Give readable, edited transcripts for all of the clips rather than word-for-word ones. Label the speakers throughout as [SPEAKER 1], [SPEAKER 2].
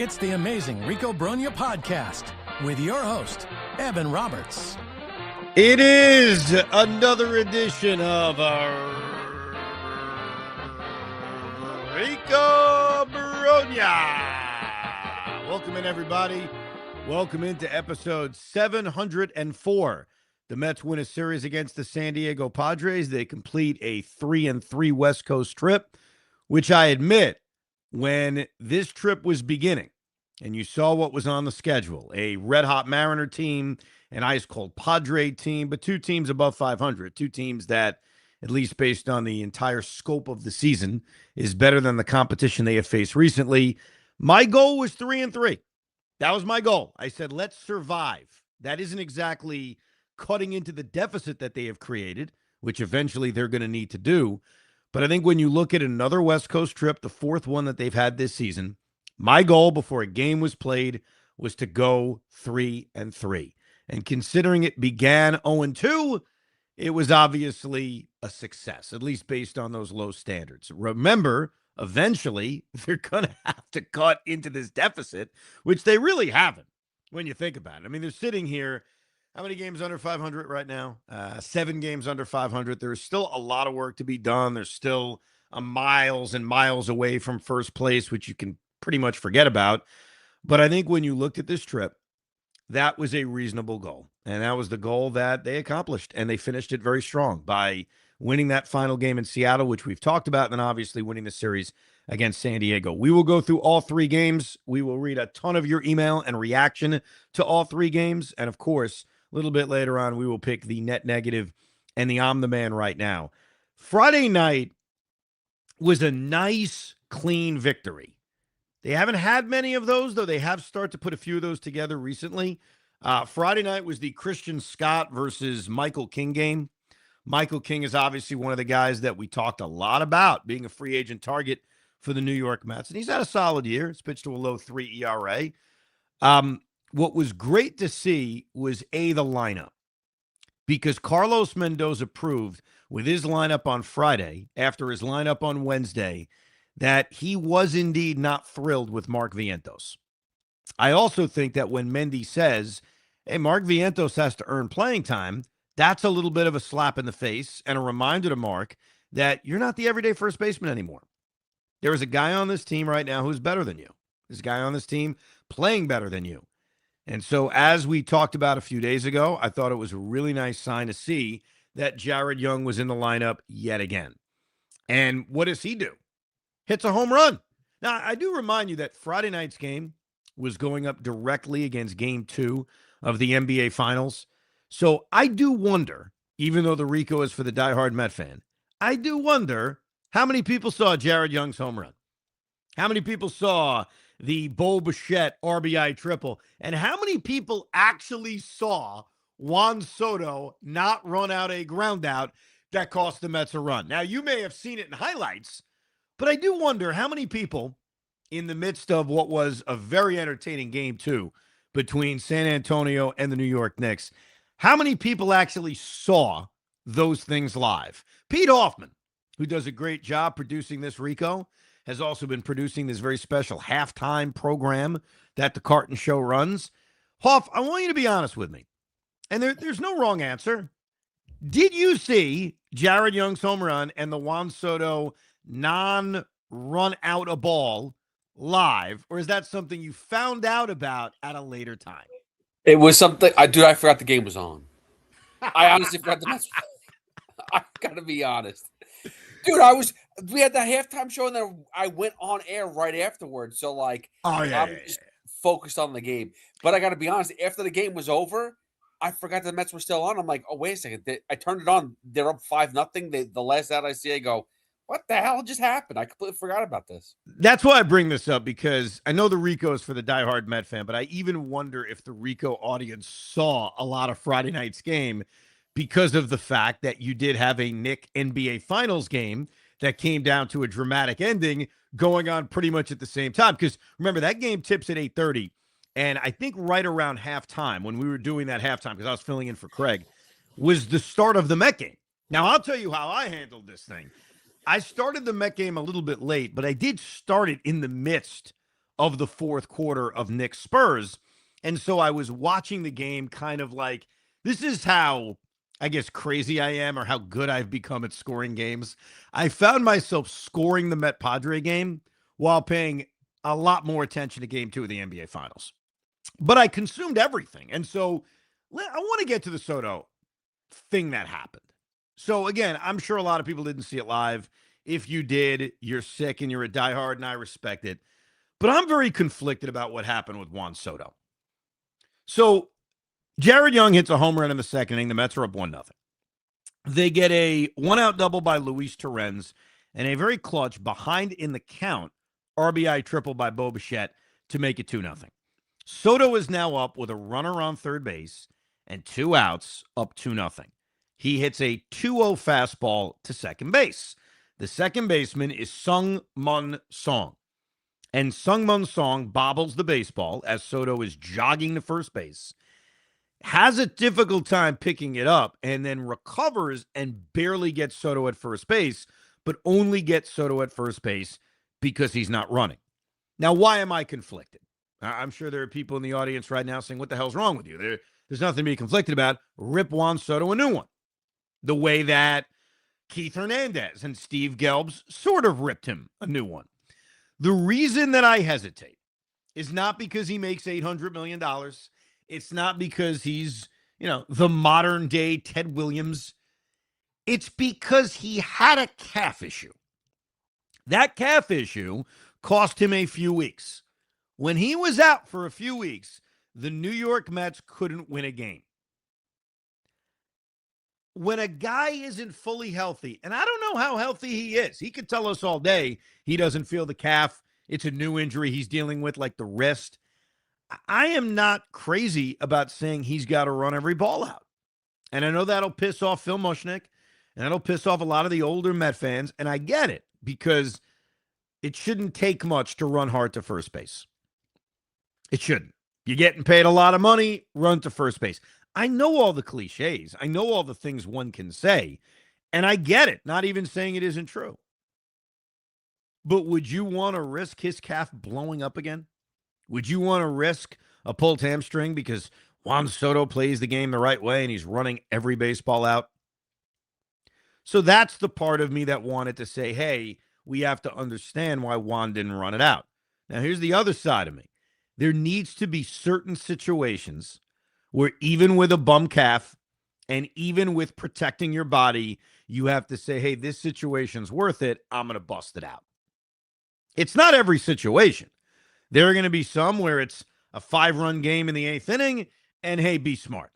[SPEAKER 1] It's the amazing Rico Brogna podcast with your host, Evan Roberts.
[SPEAKER 2] It is another edition of Rico Brogna. Welcome in, everybody. Welcome into episode 704. The Mets win a series against the San Diego Padres. They complete a 3-3 West Coast trip, which I admit, when this trip was beginning and you saw what was on the schedule, a red-hot Mariner team, an ice-cold Padre team, but two teams above 500, two teams that, at least based on the entire scope of the season, is better than the competition they have faced recently. My goal was 3-3. That was my goal. I said, let's survive. That isn't exactly cutting into the deficit that they have created, which eventually they're going to need to do. But I think when you look at another West Coast trip, the fourth one that they've had this season, my goal before a game was played was to go 3-3. And considering it began 0-2, it was obviously a success, at least based on those low standards. Remember, eventually, they're going to have to cut into this deficit, which they really haven't when you think about it. I mean, they're sitting here. How many games under 500 right now? 7 games under 500. There's still a lot of work to be done. There's still miles and miles away from first place, which you can pretty much forget about. But I think when you looked at this trip, that was a reasonable goal. And that was the goal that they accomplished. And they finished it very strong by winning that final game in Seattle, which we've talked about, and then obviously winning the series against San Diego. We will go through all 3 games. We will read a ton of your email and reaction to all 3 games. And of course, a little bit later on, we will pick the net negative and the I'm the man right now. Friday night was a nice, clean victory. They haven't had many of those, though they have started to put a few of those together recently. Friday night was the Christian Scott versus Michael King game. Michael King is obviously one of the guys that we talked a lot about being a free agent target for the New York Mets, and he's had a solid year. It's pitched to a low 3 ERA. What was great to see was, the lineup. Because Carlos Mendoza proved with his lineup on Friday, after his lineup on Wednesday, that he was indeed not thrilled with Mark Vientos. I also think that when Mendy says, hey, Mark Vientos has to earn playing time, that's a little bit of a slap in the face and a reminder to Mark that you're not the everyday first baseman anymore. There is a guy on this team right now who's better than you. There's a guy on this team playing better than you. And so as we talked about a few days ago, I thought it was a really nice sign to see that Jared Young was in the lineup yet again. And what does he do? Hits a home run. Now, I do remind you that Friday night's game was going up directly against Game 2 of the NBA Finals. So I do wonder, even though the Rico is for the diehard Met fan, I do wonder how many people saw Jared Young's home run. How many people saw the Bo Bichette RBI triple? And how many people actually saw Juan Soto not run out a ground out that cost the Mets a run? Now, you may have seen it in highlights, but I do wonder how many people in the midst of what was a very entertaining Game 2 between San Antonio and the New York Knicks, how many people actually saw those things live? Pete Hoffman, who does a great job producing this Rico, has also been producing this very special halftime program that the Carton Show runs. Hoff, I want you to be honest with me. And there's no wrong answer. Did you see Jared Young's home run and the Juan Soto non-run out a ball live? Or is that something you found out about at a later time?
[SPEAKER 3] It was something. I forgot the game was on. I honestly forgot the Mets. I got to be honest. Dude, we had the halftime show, and then I went on air right afterwards. So, I'm just focused on the game. But I got to be honest, after the game was over, I forgot the Mets were still on. I'm like, oh, wait a second. I turned it on. They're up 5-0. The last out I see, I go, what the hell just happened? I completely forgot about this.
[SPEAKER 2] That's why I bring this up, because I know the Rico is for the diehard Met fan, but I even wonder if the Rico audience saw a lot of Friday night's game because of the fact that you did have a Knick NBA Finals game that came down to a dramatic ending going on pretty much at the same time. Because remember, that game tips at 8:30, and I think right around halftime, when we were doing that halftime, because I was filling in for Craig, was the start of the Met game. Now, I'll tell you how I handled this thing. I started the Met game a little bit late, but I did start it in the midst of the fourth quarter of Knicks Spurs. And so I was watching the game kind of like, this is how, I guess, crazy I am or how good I've become at scoring games. I found myself scoring the Met Padre game while paying a lot more attention to game 2 of the NBA Finals. But I consumed everything. And so I want to get to the Soto thing that happened. So again, I'm sure a lot of people didn't see it live. If you did, you're sick and you're a diehard, and I respect it. But I'm very conflicted about what happened with Juan Soto. So Jared Young hits a home run in the second inning. The Mets are up 1-0. They get a one-out double by Luis Torrens and a very clutch behind in the count RBI triple by Bo Bichette to make it 2-0. Soto is now up with a runner on third base and 2 outs, up 2-0. He hits a 2-0 fastball to second base. The second baseman is Sung-Mun Song. And Sung-Mun Song bobbles the baseball as Soto is jogging to first base, has a difficult time picking it up, and then recovers and barely gets Soto at first base, but only gets Soto at first base because he's not running. Now, why am I conflicted? I'm sure there are people in the audience right now saying, what the hell's wrong with you? There's nothing to be conflicted about. Rip Juan Soto a new one. The way that Keith Hernandez and Steve Gelbs sort of ripped him a new one. The reason that I hesitate is not because he makes $800 million. It's not because he's, the modern day Ted Williams. It's because he had a calf issue. That calf issue cost him a few weeks. When he was out for a few weeks, the New York Mets couldn't win a game. When a guy isn't fully healthy, and I don't know how healthy he is, he could tell us all day he doesn't feel the calf. It's a new injury he's dealing with, like the wrist. I am not crazy about saying he's got to run every ball out. And I know that'll piss off Phil Mushnick, and that'll piss off a lot of the older Met fans, and I get it, because it shouldn't take much to run hard to first base. It shouldn't. You're getting paid a lot of money, run to first base. I know all the cliches. I know all the things one can say, and I get it. Not even saying it isn't true. But would you want to risk his calf blowing up again? Would you want to risk a pulled hamstring because Juan Soto plays the game the right way and he's running every baseball out? So that's the part of me that wanted to say, hey, we have to understand why Juan didn't run it out. Now, here's the other side of me. There needs to be certain situations where even with a bum calf and even with protecting your body, you have to say, hey, this situation's worth it. I'm going to bust it out. It's not every situation. There are going to be some where it's a 5-run game in the 8th inning and, hey, be smart.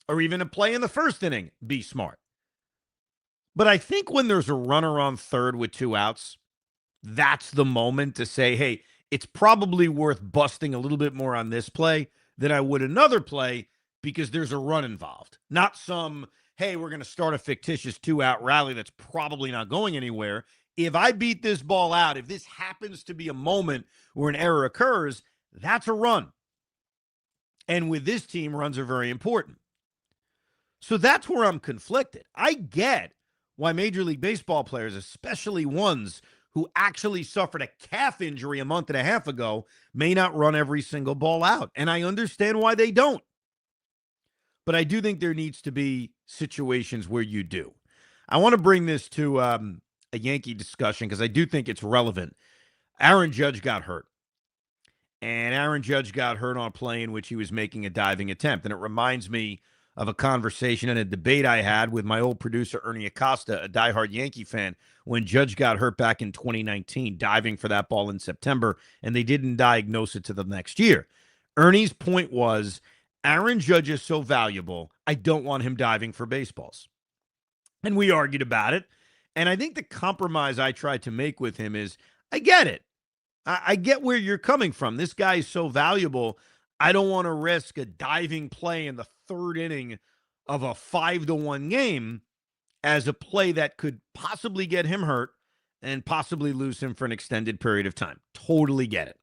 [SPEAKER 2] Or even a play in the 1st inning, be smart. But I think when there's a runner on third with 2 outs, that's the moment to say, hey, it's probably worth busting a little bit more on this play than I would another play because there's a run involved. Not some, hey, we're going to start a fictitious 2-out rally that's probably not going anywhere. If I beat this ball out, if this happens to be a moment where an error occurs, that's a run. And with this team, runs are very important. So that's where I'm conflicted. I get why Major League Baseball players, especially ones who actually suffered a calf injury a month and a half ago, may not run every single ball out. And I understand why they don't. But I do think there needs to be situations where you do. I want to bring this to a Yankee discussion because I do think it's relevant. Aaron Judge got hurt. And Aaron Judge got hurt on a play in which he was making a diving attempt. And it reminds me of a conversation and a debate I had with my old producer, Ernie Acosta, a diehard Yankee fan, when Judge got hurt back in 2019, diving for that ball in September, and they didn't diagnose it to the next year. Ernie's point was, Aaron Judge is so valuable, I don't want him diving for baseballs. And we argued about it. And I think the compromise I tried to make with him is, I get it. I get where you're coming from. This guy is so valuable. I don't want to risk a diving play in the 3rd inning of a 5-1 game as a play that could possibly get him hurt and possibly lose him for an extended period of time. Totally get it.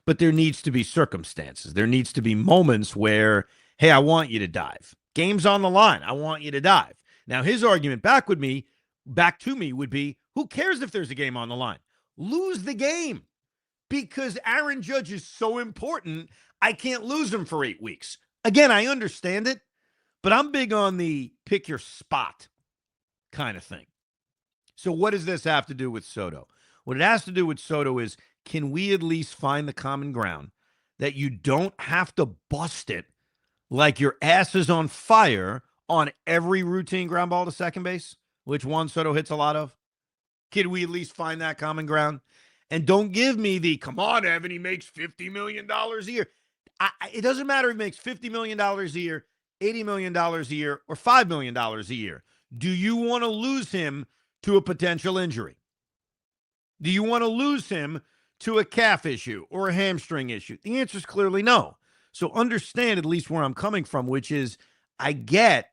[SPEAKER 2] But there needs to be circumstances. There needs to be moments where, hey, I want you to dive. Game's on the line. I want you to dive. Now, his argument back to me would be, who cares if there's a game on the line? Lose the game. because Aaron Judge is so important, I can't lose him for 8 weeks. Again, I understand it, but I'm big on the pick your spot kind of thing. So what does this have to do with Soto? What it has to do with Soto is, can we at least find the common ground that you don't have to bust it like your ass is on fire on every routine ground ball to second base, which Juan Soto hits a lot of? Can we at least find that common ground? And don't give me the, come on, Evan, he makes $50 million a year. It doesn't matter if he makes $50 million a year, $80 million a year, or $5 million a year. Do you want to lose him to a potential injury? Do you want to lose him to a calf issue or a hamstring issue? The answer is clearly no. So understand at least where I'm coming from, which is I get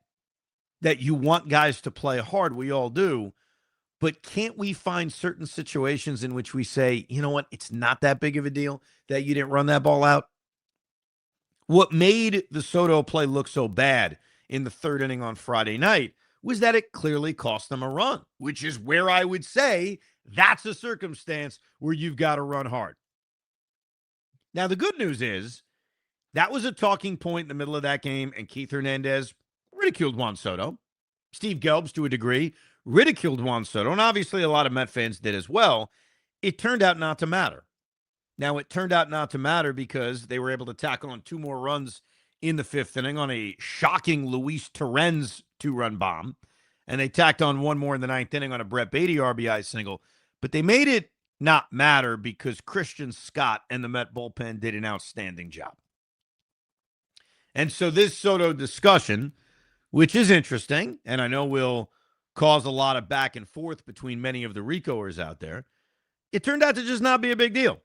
[SPEAKER 2] that you want guys to play hard. We all do. But can't we find certain situations in which we say, you know what, it's not that big of a deal that you didn't run that ball out? What made the Soto play look so bad in the third inning on Friday night was that it clearly cost them a run, which is where I would say that's a circumstance where you've got to run hard. Now, the good news is that was a talking point in the middle of that game, and Keith Hernandez ridiculed Juan Soto. Steve Gelbs, to a degree, ridiculed Juan Soto, and obviously a lot of Met fans did as well. It turned out not to matter. Now, it turned out not to matter because they were able to tack on 2 more runs in the 5th inning on a shocking Luis Torrens 2-run bomb, and they tacked on 1 more in the 9th inning on a Brett Beatty RBI single. But they made it not matter because Christian Scott and the Met bullpen did an outstanding job. And so this Soto discussion, which is interesting, and I know will cause a lot of back and forth between many of the Ricoers out there, it turned out to just not be a big deal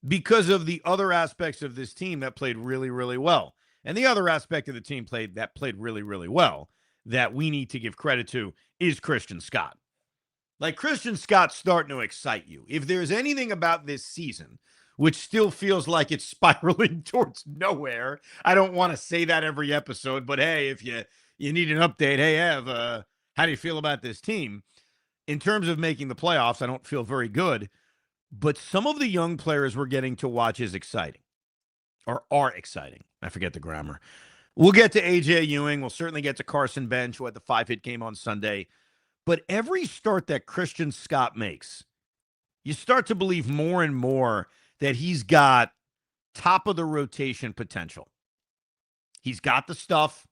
[SPEAKER 2] because of the other aspects of this team that played really, really well. And the other aspect of the team that played really, really well that we need to give credit to is Christian Scott. Like, Christian Scott's starting to excite you. If there's anything about this season which still feels like it's spiraling towards nowhere, I don't want to say that every episode, but hey, if you need an update, hey, Ev, how do you feel about this team? In terms of making the playoffs, I don't feel very good, but some of the young players we're getting to watch is exciting, or are exciting. I forget the grammar. We'll get to A.J. Ewing. We'll certainly get to Carson Bench, who had the 5-hit game on Sunday. But every start that Christian Scott makes, you start to believe more and more that he's got top-of-the-rotation potential. He's got the stuff.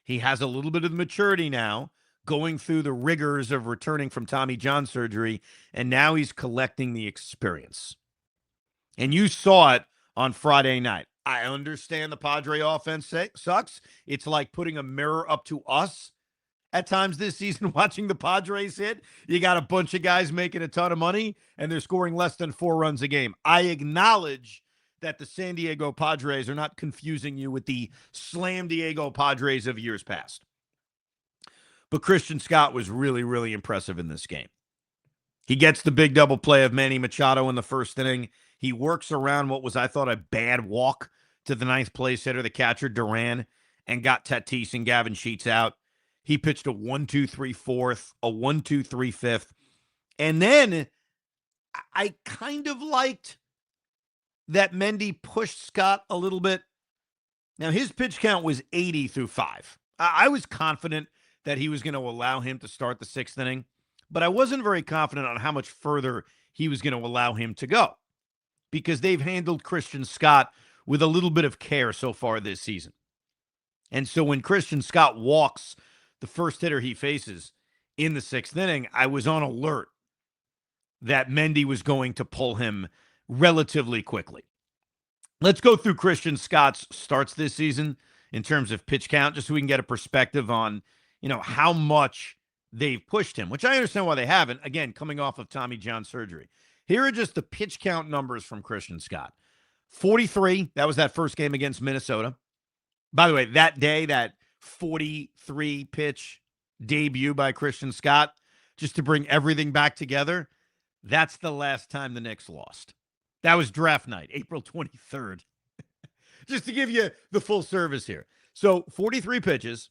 [SPEAKER 2] He has a little bit of maturity now, going through the rigors of returning from Tommy John surgery, and now he's collecting the experience. And you saw it on Friday night. I understand the Padre offense sucks. It's like putting a mirror up to us at times this season watching the Padres hit. You got a bunch of guys making a ton of money, and they're scoring less than 4 runs a game. I acknowledge that the San Diego Padres are not confusing you with the Slam Diego Padres of years past. But Christian Scott was really, really impressive in this game. He gets the big double play of Manny Machado in the 1st inning. He works around what was, I thought, a bad walk to the 9th place hitter, the catcher, Duran, and got Tatis and Gavin Sheets out. He pitched a 1-2-3 4th, a 1-2-3 5th. And then I kind of liked that Mendy pushed Scott a little bit. Now, his pitch count was 80 through 5. I was confident that he was going to allow him to start the 6th inning, but I wasn't very confident on how much further he was going to allow him to go because they've handled Christian Scott with a little bit of care so far this season. And so when Christian Scott walks the first hitter he faces in the 6th inning, I was on alert that Mendy was going to pull him relatively quickly. Let's go through Christian Scott's starts this season in terms of pitch count, just so we can get a perspective on, how much they've pushed him, which I understand why they haven't, again, coming off of Tommy John surgery. Here are just the pitch count numbers from Christian Scott. 43, that was that first game against Minnesota. By the way, that day, that 43 pitch debut by Christian Scott, just to bring everything back together, that's the last time the Knicks lost. That was draft night, April 23rd. Just to give you the full service here. So 43 pitches,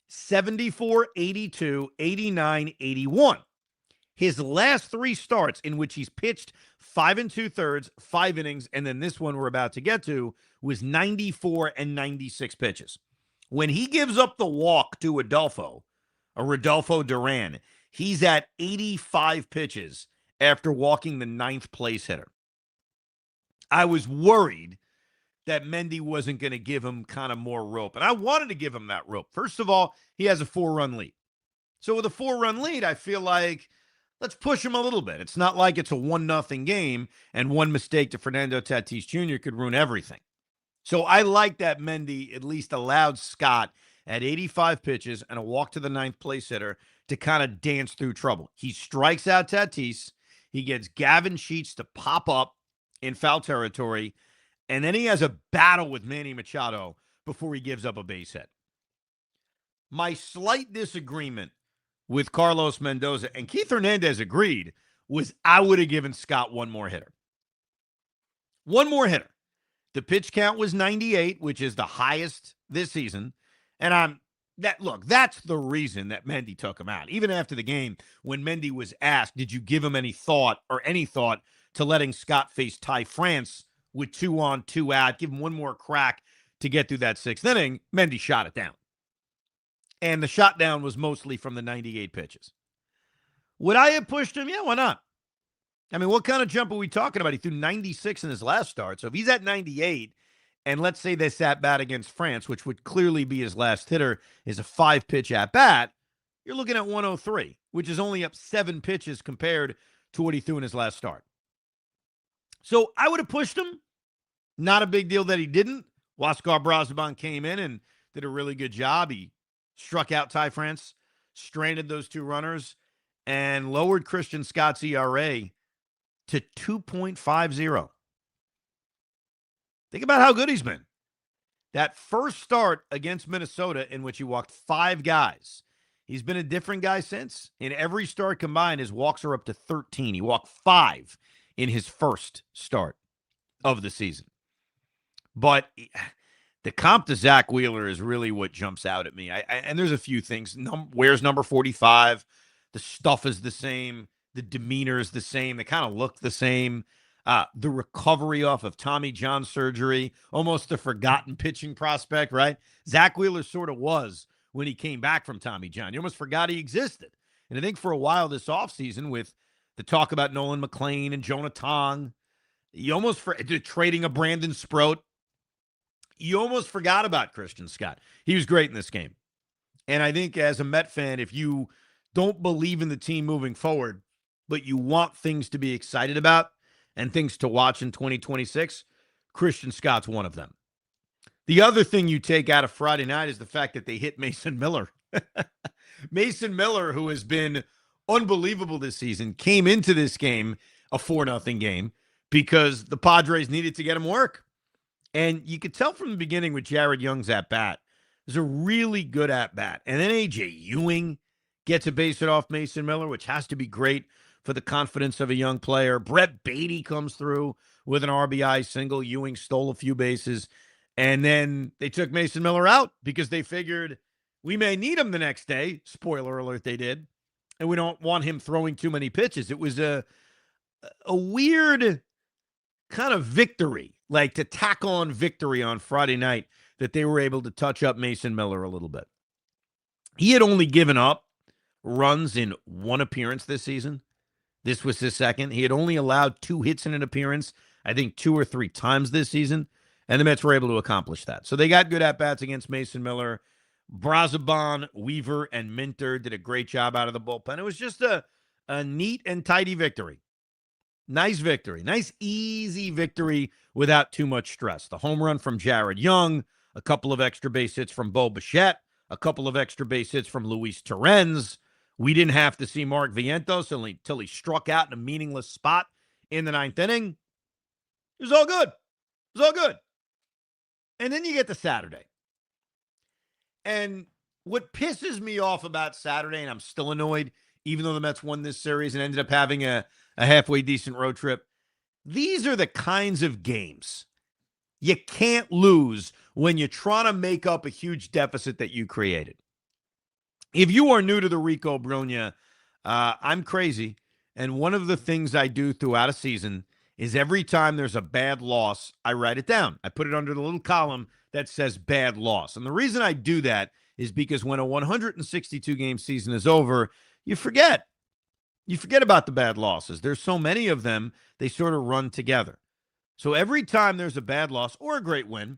[SPEAKER 2] 74, 82, 89, 81. His last 3 starts in which he's pitched 5 2/3, 5 innings, and then this one we're about to get to was 94 and 96 pitches. When he gives up the walk to Rodolfo Duran, he's at 85 pitches after walking the 9th place hitter. I was worried that Mendy wasn't going to give him kind of more rope, and I wanted to give him that rope. First of all, he has a 4-run lead. So with a 4-run lead, I feel like let's push him a little bit. It's not like it's a 1-0 game and one mistake to Fernando Tatis Jr. could ruin everything. So I like that Mendy at least allowed Scott at 85 pitches and a walk to the 9th place hitter to kind of dance through trouble. He strikes out Tatis. He gets Gavin Sheets to pop up in foul territory, and then he has a battle with Manny Machado before he gives up a base hit. My slight disagreement with Carlos Mendoza, and Keith Hernandez agreed, was I would have given Scott one more hitter. One more hitter. The pitch count was 98, which is the highest this season. And that's the reason that Mendy took him out. Even after the game, when Mendy was asked, did you give him any thought to letting Scott face Ty France with 2 on, 2 out, give him one more crack to get through that 6th inning, Mendy shot it down. And the shot down was mostly from the 98 pitches. Would I have pushed him? Yeah, why not? I mean, what kind of jump are we talking about? He threw 96 in his last start. So if he's at 98, and let's say this at-bat against France, which would clearly be his last hitter, is a 5-pitch at-bat, you're looking at 103, which is only up 7 pitches compared to what he threw in his last start. So I would have pushed him. Not a big deal that he didn't. Huascar Brazoban came in and did a really good job. He struck out Ty France, stranded those 2 runners, and lowered Christian Scott's ERA to 2.50. Think about how good he's been. That first start against Minnesota in which he walked 5 guys, he's been a different guy since. In every start combined, his walks are up to 13. He walked 5 in his first start of the season. But the comp to Zach Wheeler is really what jumps out at me. And there's a few things. Where's number 45? The stuff is the same. The demeanor is the same. They kind of look the same. The recovery off of Tommy John surgery, almost a forgotten pitching prospect, right? Zach Wheeler sort of was when he came back from Tommy John. You almost forgot he existed. And I think for a while this offseason with the talk about Nolan McLean and Jonah Tong, you almost trading a Brandon Sproat, you almost forgot about Christian Scott. He was great in this game. And I think as a Met fan, if you don't believe in the team moving forward, but you want things to be excited about and things to watch in 2026, Christian Scott's one of them. The other thing you take out of Friday night is the fact that they hit Mason Miller. Mason Miller, who has been unbelievable this season, came into this game a 4-0 game because the Padres needed to get him work. And you could tell from the beginning with Jared Young's at-bat, it was a really good at-bat. And then A.J. Ewing gets a base hit off Mason Miller, which has to be great for the confidence of a young player. Brett Beatty comes through with an RBI single. Ewing stole a few bases. And then they took Mason Miller out because they figured we may need him the next day. Spoiler alert, they did. And we don't want him throwing too many pitches. It was a weird kind of victory, like to tack on victory on Friday night, that they were able to touch up Mason Miller a little bit. He had only given up runs in 1 appearance this season. This was his second. He had only allowed 2 hits in an appearance, I think 2 or 3 times this season, and the Mets were able to accomplish that. So they got good at-bats against Mason Miller. Brazoban, Weaver, and Minter did a great job out of the bullpen. It was just a neat and tidy victory. Nice victory. Nice, easy victory without too much stress. The home run from Jared Young, a couple of extra base hits from Bo Bichette, a couple of extra base hits from Luis Torrens. We didn't have to see Mark Vientos until he struck out in a meaningless spot in the 9th inning. It was all good. It was all good. And then you get to Saturday. And what pisses me off about Saturday, and I'm still annoyed, even though the Mets won this series and ended up having a halfway decent road trip, these are the kinds of games you can't lose when you're trying to make up a huge deficit that you created. If you are new to the Rico Brogna, I'm crazy. And one of the things I do throughout a season is every time there's a bad loss, I write it down. I put it under the little column that says bad loss. And the reason I do that is because when a 162 game season is over, you forget. You forget about the bad losses. There's so many of them, they sort of run together. So every time there's a bad loss or a great win,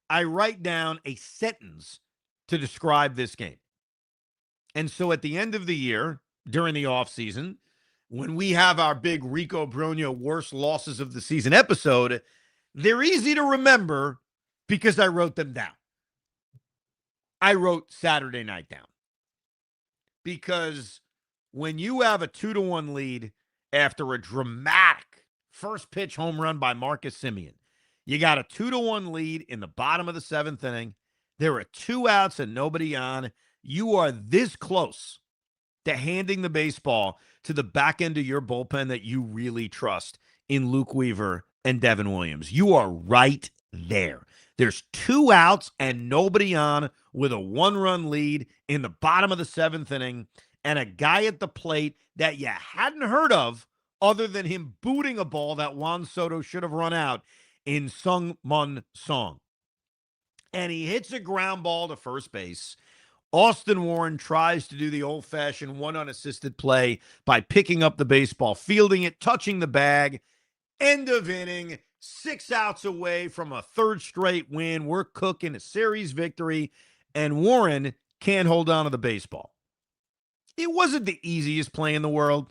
[SPEAKER 2] I write down a sentence to describe this game. And so at the end of the year, during the offseason, when we have our big Rico Brogna worst losses of the season episode, they're easy to remember because I wrote them down. I wrote Saturday night down. Because when you have a 2-1 lead after a dramatic first pitch home run by Marcus Semien, you got a 2-1 lead in the bottom of the 7th inning. There are 2 outs and nobody on. You are this close to handing the baseball to the back end of your bullpen that you really trust in Luke Weaver and Devin Williams. You are right there. There's 2 outs and nobody on with a 1-run lead in the bottom of the 7th inning and a guy at the plate that you hadn't heard of other than him booting a ball that Juan Soto should have run out in Sung-Mun Song. And he hits a ground ball to first base. Austin Warren tries to do the old-fashioned one unassisted play by picking up the baseball, fielding it, touching the bag. End of inning, 6 outs away from a 3rd straight win. We're cooking a series victory, and Warren can't hold on to the baseball. It wasn't the easiest play in the world.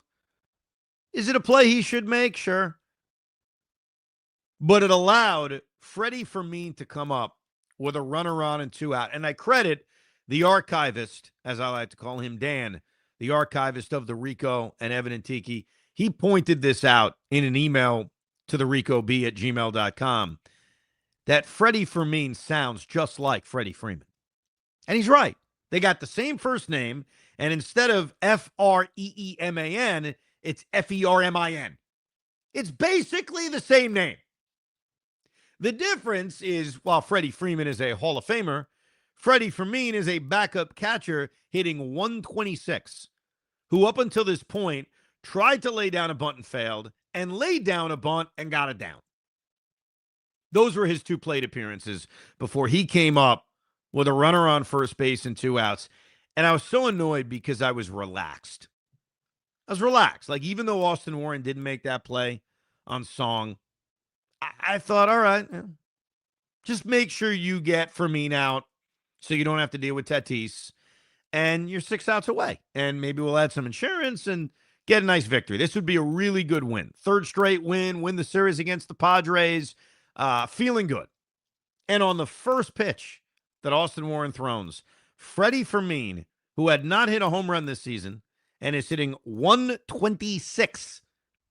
[SPEAKER 2] Is it a play he should make? Sure. But it allowed Freddie Fermin to come up with a runner on and 2 out. And I credit the archivist, as I like to call him, Dan, the archivist of the Rico and Evan and Tiki. He pointed this out in an email to the ricob@gmail.com that Freddie Fermin sounds just like Freddie Freeman. And he's right. They got the same first name, and instead of Freeman, it's Fermin. It's basically the same name. The difference is, while Freddie Freeman is a Hall of Famer, Freddie Fermin is a backup catcher hitting 126, who up until this point tried to lay down a bunt and failed, and laid down a bunt and got it down. Those were his 2 plate appearances before he came up with a runner on first base and 2 outs. And I was so annoyed because I was relaxed. Like, even though Austin Warren didn't make that play on Song, I thought, all right, just make sure you get Fermin out so you don't have to deal with Tatis, and you're 6 outs away. And maybe we'll add some insurance and get a nice victory. This would be a really good win. 3rd straight win the series against the Padres. Feeling good. And on the first pitch that Austin Warren throws, Freddie Fermin, who had not hit a home run this season and is hitting 126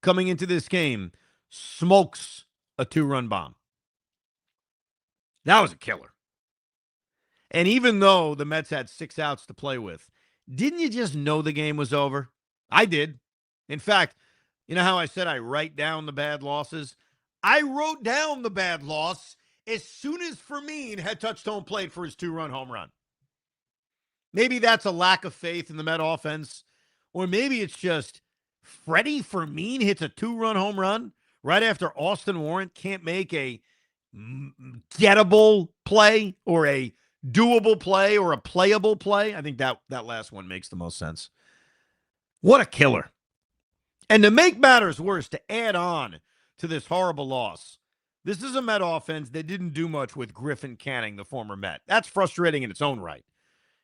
[SPEAKER 2] coming into this game, smokes a 2-run bomb. That was a killer. And even though the Mets had 6 outs to play with, didn't you just know the game was over? I did. In fact, you know how I said I write down the bad losses? I wrote down the bad loss as soon as Fermin had touched home plate for his 2-run home run. Maybe that's a lack of faith in the Met offense, or maybe it's just Freddie Fermin hits a 2-run home run right after Austin Warren can't make a gettable play or a doable play or a playable play. I think that last one makes the most sense. What a killer. And to make matters worse, to add on to this horrible loss, this is a Met offense that didn't do much with Griffin Canning, the former Met. That's frustrating in its own right.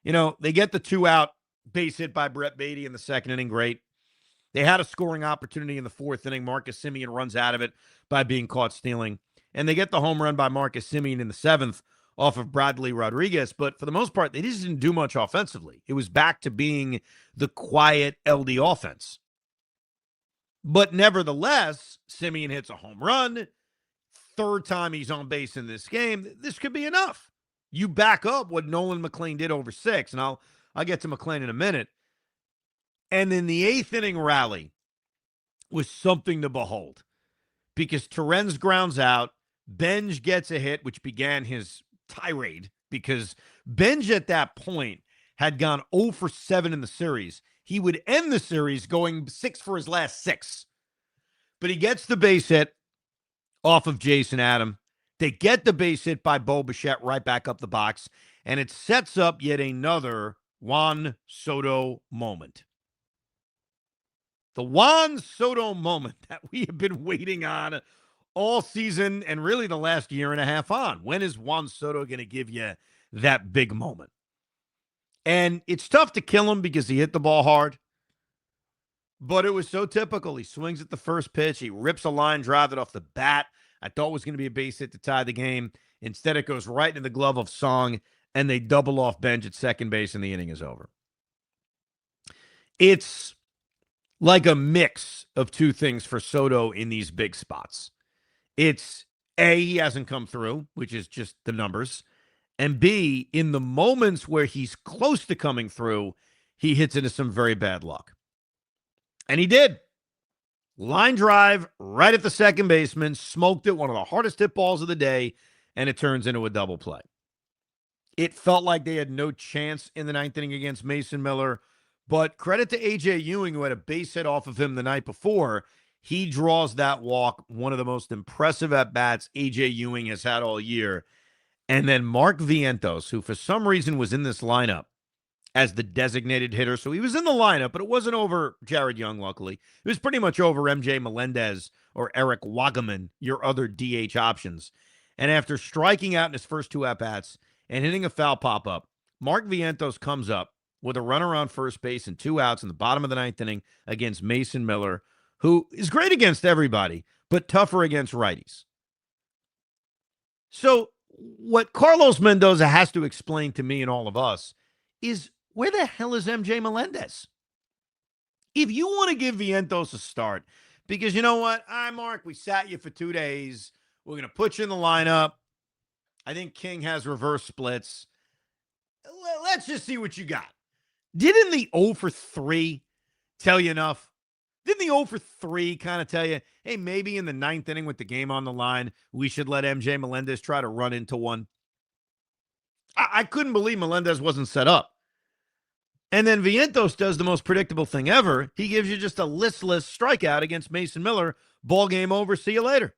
[SPEAKER 2] You know, they get the 2-out base hit by Brett Beatty in the 2nd inning, great. They had a scoring opportunity in the 4th inning. Marcus Semien runs out of it by being caught stealing. And they get the home run by Marcus Semien in the 7th off of Bradley Rodriguez. But for the most part, they just didn't do much offensively. It was back to being the quiet LD offense. But nevertheless, Semien hits a home run. 3rd time he's on base in this game. This could be enough. You back up what Nolan McLean did over 6, and I'll get to McLean in a minute. And then the 8th inning rally was something to behold because Terens grounds out. Benj gets a hit, which began his tirade because Benj at that point had gone 0 for 7 in the series. he would end the series going 6 for his last 6. But he gets the base hit off of Jason Adam. They get the base hit by Bo Bichette right back up the box, and it sets up yet another Juan Soto moment. The Juan Soto moment that we have been waiting on all season and really the last year and a half on. When is Juan Soto going to give you that big moment? And it's tough to kill him because he hit the ball hard. But it was so typical. He swings at the first pitch. He rips a line drive it off the bat. I thought it was going to be a base hit to tie the game. Instead, it goes right into the glove of Song, and they double off bench at second base, and the inning is over. It's like a mix of two things for Soto in these big spots. It's A, he hasn't come through, which is just the numbers. And B, in the moments where he's close to coming through, he hits into some very bad luck. And he did. Line drive right at the second baseman, smoked it, one of the hardest hit balls of the day, and it turns into a double play. It felt like they had no chance in the ninth inning against Mason Miller, but credit to A.J. Ewing, who had a base hit off of him the night before. He draws that walk, one of the most impressive at-bats A.J. Ewing has had all year. And then Mark Vientos, who for some reason was in this lineup as the designated hitter. So he was in the lineup, but it wasn't over Jared Young, luckily. It was pretty much over M.J. Melendez or Eric Wagaman, your other DH options. And after striking out in his first two at-bats and hitting a foul pop-up, Mark Vientos comes up with a runner on first base and 2 outs in the bottom of the ninth inning against Mason Miller, who is great against everybody, but tougher against righties. So what Carlos Mendoza has to explain to me and all of us is, where the hell is M.J. Melendez? If you want to give Vientos a start, because you know what? Mark, we sat you for 2 days. We're going to put you in the lineup. I think King has reverse splits. Let's just see what you got. Didn't the 0 for 3 tell you enough? Didn't the 0 for 3 kind of tell you, hey, maybe in the ninth inning with the game on the line, we should let M.J. Melendez try to run into one? I couldn't believe Melendez wasn't set up. And then Vientos does the most predictable thing ever. He gives you just a listless strikeout against Mason Miller. Ball game over. See you later.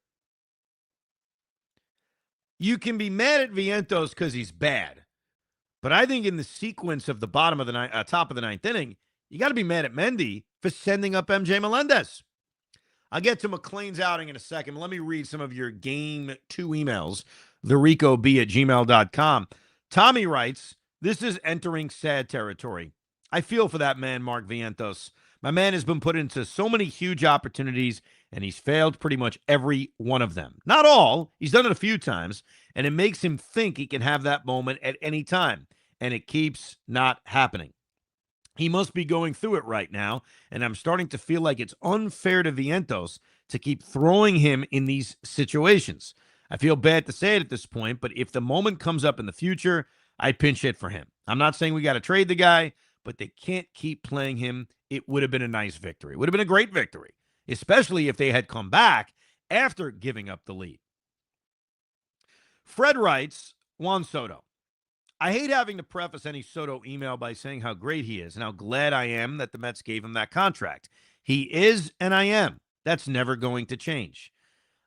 [SPEAKER 2] You can be mad at Vientos because he's bad. But I think in the sequence of the bottom of the top of the ninth inning, you got to be mad at Mendy for sending up M.J. Melendez. I'll get to McLean's outing in a second. Let me read some of your Game 2 emails. TheRicoB@gmail.com. Tommy writes, this is entering sad territory. I feel for that man, Mark Vientos. My man has been put into so many huge opportunities, and he's failed pretty much every one of them. Not all. He's done it a few times, and it makes him think he can have that moment at any time, and it keeps not happening. He must be going through it right now, and I'm starting to feel like it's unfair to Vientos to keep throwing him in these situations. I feel bad to say it at this point, but if the moment comes up in the future, I'd pinch hit for him. I'm not saying we got to trade the guy, but they can't keep playing him. It would have been a nice victory. It would have been a great victory, especially if they had come back after giving up the lead. Fred writes, Juan Soto. I hate having to preface any Soto email by saying how great he is and how glad I am that the Mets gave him that contract. He is, and I am. That's never going to change.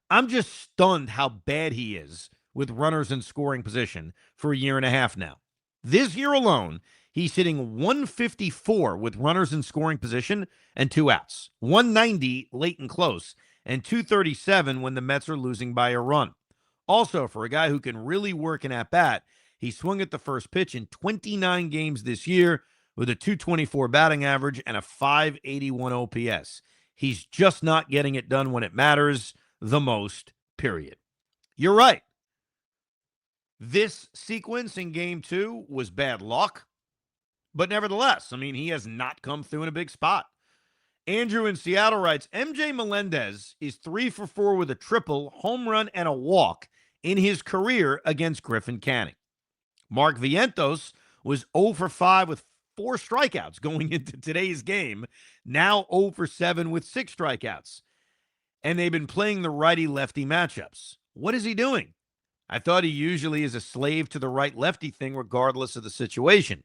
[SPEAKER 2] I'm just stunned how bad he is with runners in scoring position for a year and a half now. This year alone, he's hitting 154 with runners in scoring position and 2 outs, 190 late and close, and 237 when the Mets are losing by a run. Also, for a guy who can really work an at-bat, he swung at the first pitch in 29 games this year with a 224 batting average and a 581 OPS. He's just not getting it done when it matters the most, period. You're right. This sequence in Game 2 was bad luck, but nevertheless, I mean, he has not come through in a big spot. Andrew in Seattle writes, M.J. Melendez is 3 for 4 with a triple, home run, and a walk in his career against Griffin Canning. Mark Vientos was 0 for 5 with 4 strikeouts going into today's game, now 0 for 7 with 6 strikeouts. And they've been playing the righty-lefty matchups. What is he doing? I thought he usually is a slave to the right-lefty thing regardless of the situation.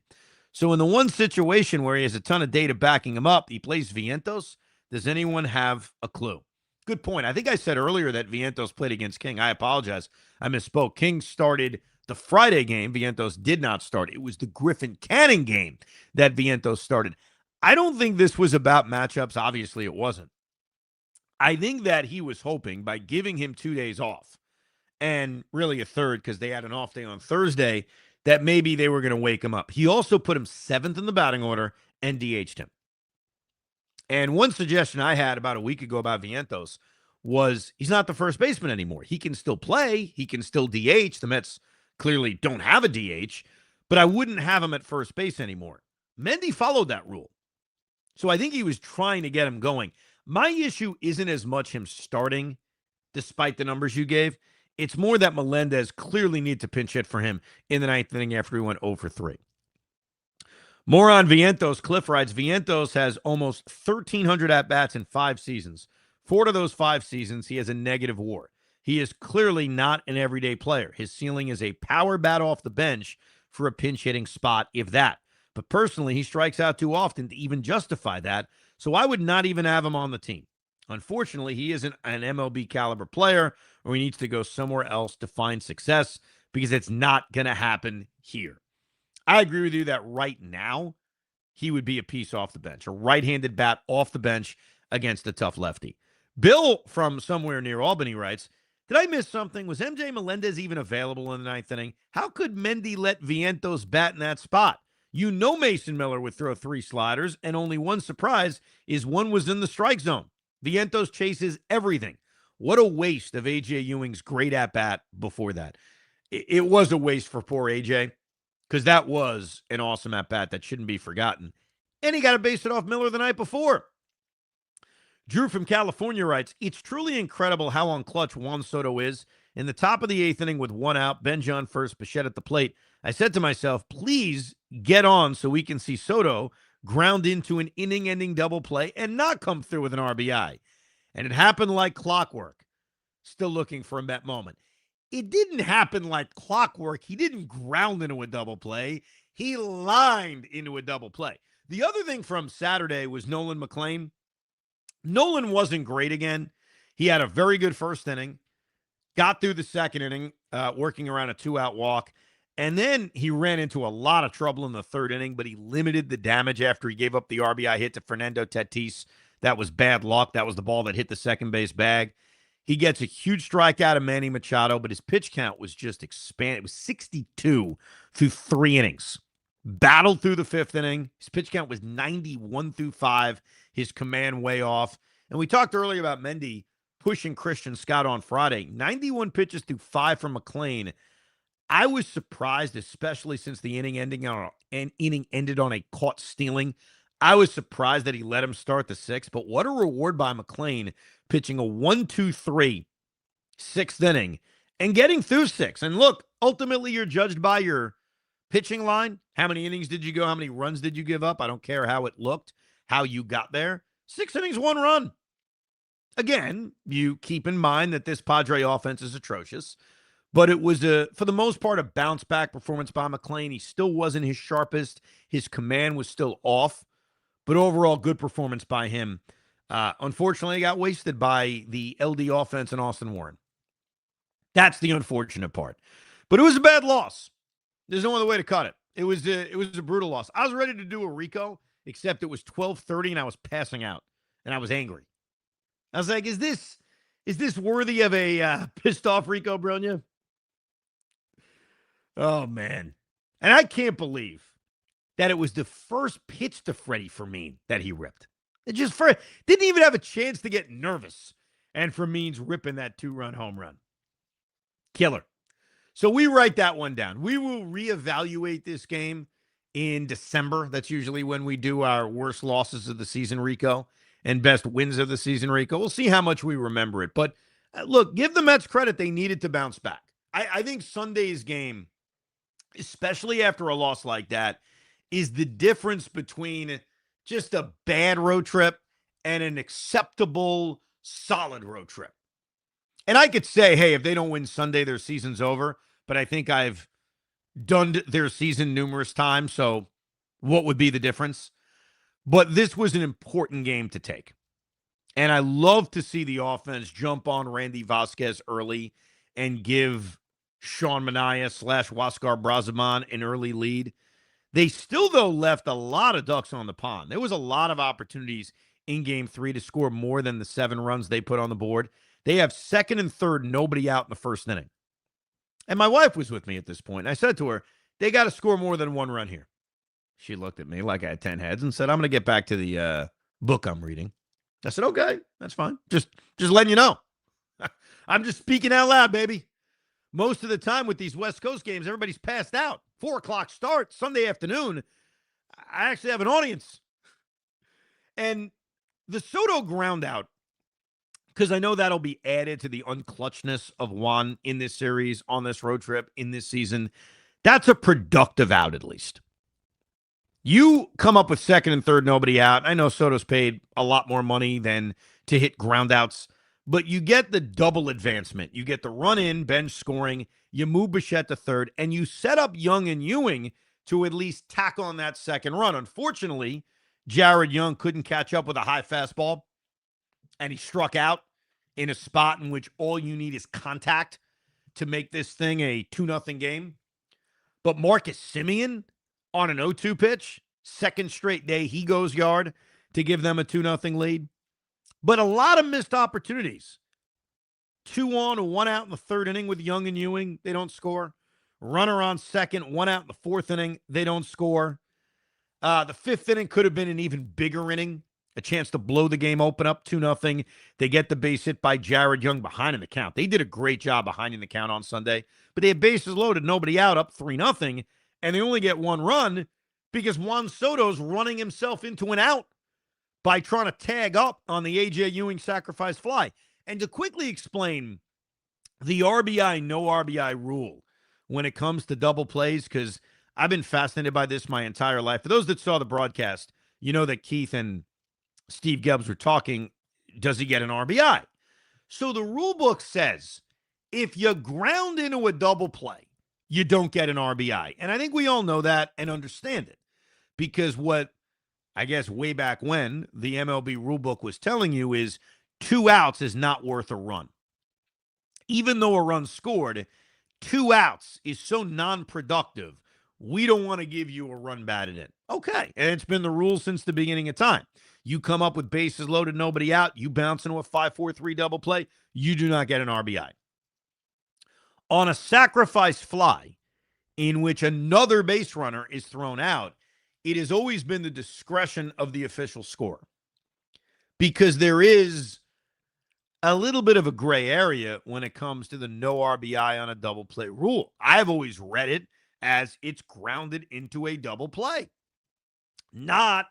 [SPEAKER 2] So in the one situation where he has a ton of data backing him up, he plays Vientos. Does anyone have a clue? Good point. I think I said earlier that Vientos played against King. I apologize. I misspoke. King started the Friday game. Vientos did not start. It was the Griffin Canning game that Vientos started. I don't think this was about matchups. Obviously, it wasn't. I think that he was hoping by giving him 2 days off and really a third because they had an off day on Thursday that maybe they were going to wake him up. He also put him 7th in the batting order and DH'd him. And one suggestion I had about a week ago about Vientos was he's not the first baseman anymore. He can still play. He can still DH. The Mets clearly don't have a DH, but I wouldn't have him at first base anymore. Mendy followed that rule. So I think he was trying to get him going. My issue isn't as much him starting, despite the numbers you gave. It's more that Melendez clearly needs to pinch hit for him in the 9th inning after he went 0 for 3. More on Vientos. Cliff writes, Vientos has almost 1,300 at-bats in 5 seasons. 4 of those 5 seasons, he has a negative WAR. He is clearly not an everyday player. His ceiling is a power bat off the bench for a pinch-hitting spot, if that. But personally, he strikes out too often to even justify that, so I would not even have him on the team. Unfortunately, he isn't an MLB caliber player, or he needs to go somewhere else to find success because it's not going to happen here. I agree with you that right now, he would be a piece off the bench, a right-handed bat off the bench against a tough lefty. Bill from somewhere near Albany writes, did I miss something? Was MJ Melendez even available in the 9th inning? How could Mendy let Vientos bat in that spot? You know Mason Miller would throw 3 sliders, and only one surprise is one was in the strike zone. Vientos chases everything. What a waste of A.J. Ewing's great at-bat before that. It was a waste for poor A.J., because that was an awesome at-bat that shouldn't be forgotten. And he got to base it off Miller the night before. Drew from California writes, it's truly incredible how on clutch Juan Soto is. In the top of the 8th inning with 1 out, Ben John first, Bichette at the plate. I said to myself, please get on so we can see Soto ground into an inning-ending double play and not come through with an RBI. And it happened like clockwork. Still looking for a Met moment. It didn't happen like clockwork. He didn't ground into a double play. He lined into a double play. The other thing from Saturday was Nolan McLean. Nolan wasn't great again. He had a very good first inning, got through the second inning, working around a 2-out walk, and then he ran into a lot of trouble in the 3rd inning, but he limited the damage after he gave up the RBI hit to Fernando Tatis. That was bad luck. That was the ball that hit the second base bag. He gets a huge strikeout of Manny Machado, but his pitch count was just expanded. It was 62 through 3 innings. Battled through the 5th inning. His pitch count was 91 through 5. His command way off. And we talked earlier about Mendy pushing Christian Scott on Friday. 91 pitches through 5 from McLean. I was surprised, especially since the inning ended on a caught stealing. I was surprised that he let him start the 6th, but what a reward by McLean pitching a 1-2-3 6th inning and getting through 6. And look, ultimately you're judged by your pitching line. How many innings did you go? How many runs did you give up? I don't care how it looked, how you got there. 6 innings, 1 run. Again, you keep in mind that this Padre offense is atrocious, but it was, for the most part, a bounce-back performance by McLean. He still wasn't his sharpest. His command was still off. But overall, good performance by him. Unfortunately, got wasted by the LD offense and Austin Warren. That's the unfortunate part. But it was a bad loss. There's no other way to cut it. It was a brutal loss. I was ready to do a Rico, except it was 12:30 and I was passing out. And I was angry. I was like, is this worthy of a pissed off Rico Brogna? Oh, man. And I can't believe that it was the first pitch to Freddie Fermin that he ripped. It just didn't even have a chance to get nervous. And Fermin's ripping that 2-run home run. Killer. So we write that one down. We will reevaluate this game in December. That's usually when we do our worst losses of the season, Rico, and best wins of the season, Rico. We'll see how much we remember it. But look, give the Mets credit. They needed to bounce back. I think Sunday's game, especially after a loss like that, is the difference between just a bad road trip and an acceptable, solid road trip. And I could say, hey, if they don't win Sunday, their season's over. But I think I've done their season numerous times. So what would be the difference. But this was an important game to take. And I love to see the offense jump on Randy Vasquez early and give Sean Manaea / Huascar Brazaman an early lead. They still, though, left a lot of ducks on the pond. There was a lot of opportunities in Game 3 to score more than the 7 runs they put on the board. They have second and third, nobody out in the first inning. And my wife was with me at this point. I said to her, they got to score more than 1 run here. She looked at me like I had 10 heads and said, I'm going to get back to the book I'm reading. I said, okay, that's fine. Just letting you know. I'm just speaking out loud, baby. Most of the time with these West Coast games, everybody's passed out. 4 o'clock start, Sunday afternoon. I actually have an audience. And the Soto ground out, because I know that'll be added to the unclutchness of Juan in this series, on this road trip, in this season. That's a productive out, at least. You come up with second and third, nobody out. I know Soto's paid a lot more money than to hit groundouts, but you get the double advancement. You get the run in, bench scoring, you move Bichette to third, and you set up Young and Ewing to at least tack on that second run. Unfortunately, Jared Young couldn't catch up with a high fastball, and he struck out in a spot in which all you need is contact to make this thing a 2-0 game. But Marcus Semien, on an 0-2 pitch, second straight day, he goes yard to give them a 2-0 lead. But a lot of missed opportunities. 2 on, 1 out in the third inning with Young and Ewing. They don't score. Runner on second, 1 out in the fourth inning. They don't score. The fifth inning could have been an even bigger inning. A chance to blow the game open up 2-0. They get the base hit by Jared Young behind in the count. They did a great job behind in the count on Sunday. But they had bases loaded, nobody out, up 3-0. And they only get 1 run because Juan Soto's running himself into an out by trying to tag up on the A.J. Ewing sacrifice fly. And to quickly explain the RBI, no RBI rule when it comes to double plays, because I've been fascinated by this my entire life. For those that saw the broadcast, you know that Keith and Steve Gebbs were talking, does he get an RBI? So the rule book says if you ground into a double play, you don't get an RBI. And I think we all know that and understand it. Because what, I guess, way back when the MLB rulebook was telling you is 2 outs is not worth a run. Even though a run scored, 2 outs is so non-productive, we don't want to give you a run batted in. Okay, and it's been the rule since the beginning of time. You come up with bases loaded, nobody out, you bounce into a 5-4-3 double play, you do not get an RBI. On a sacrifice fly in which another base runner is thrown out, it has always been the discretion of the official scorer because there is a little bit of a gray area when it comes to the no RBI on a double play rule. I've always read it as it's grounded into a double play, not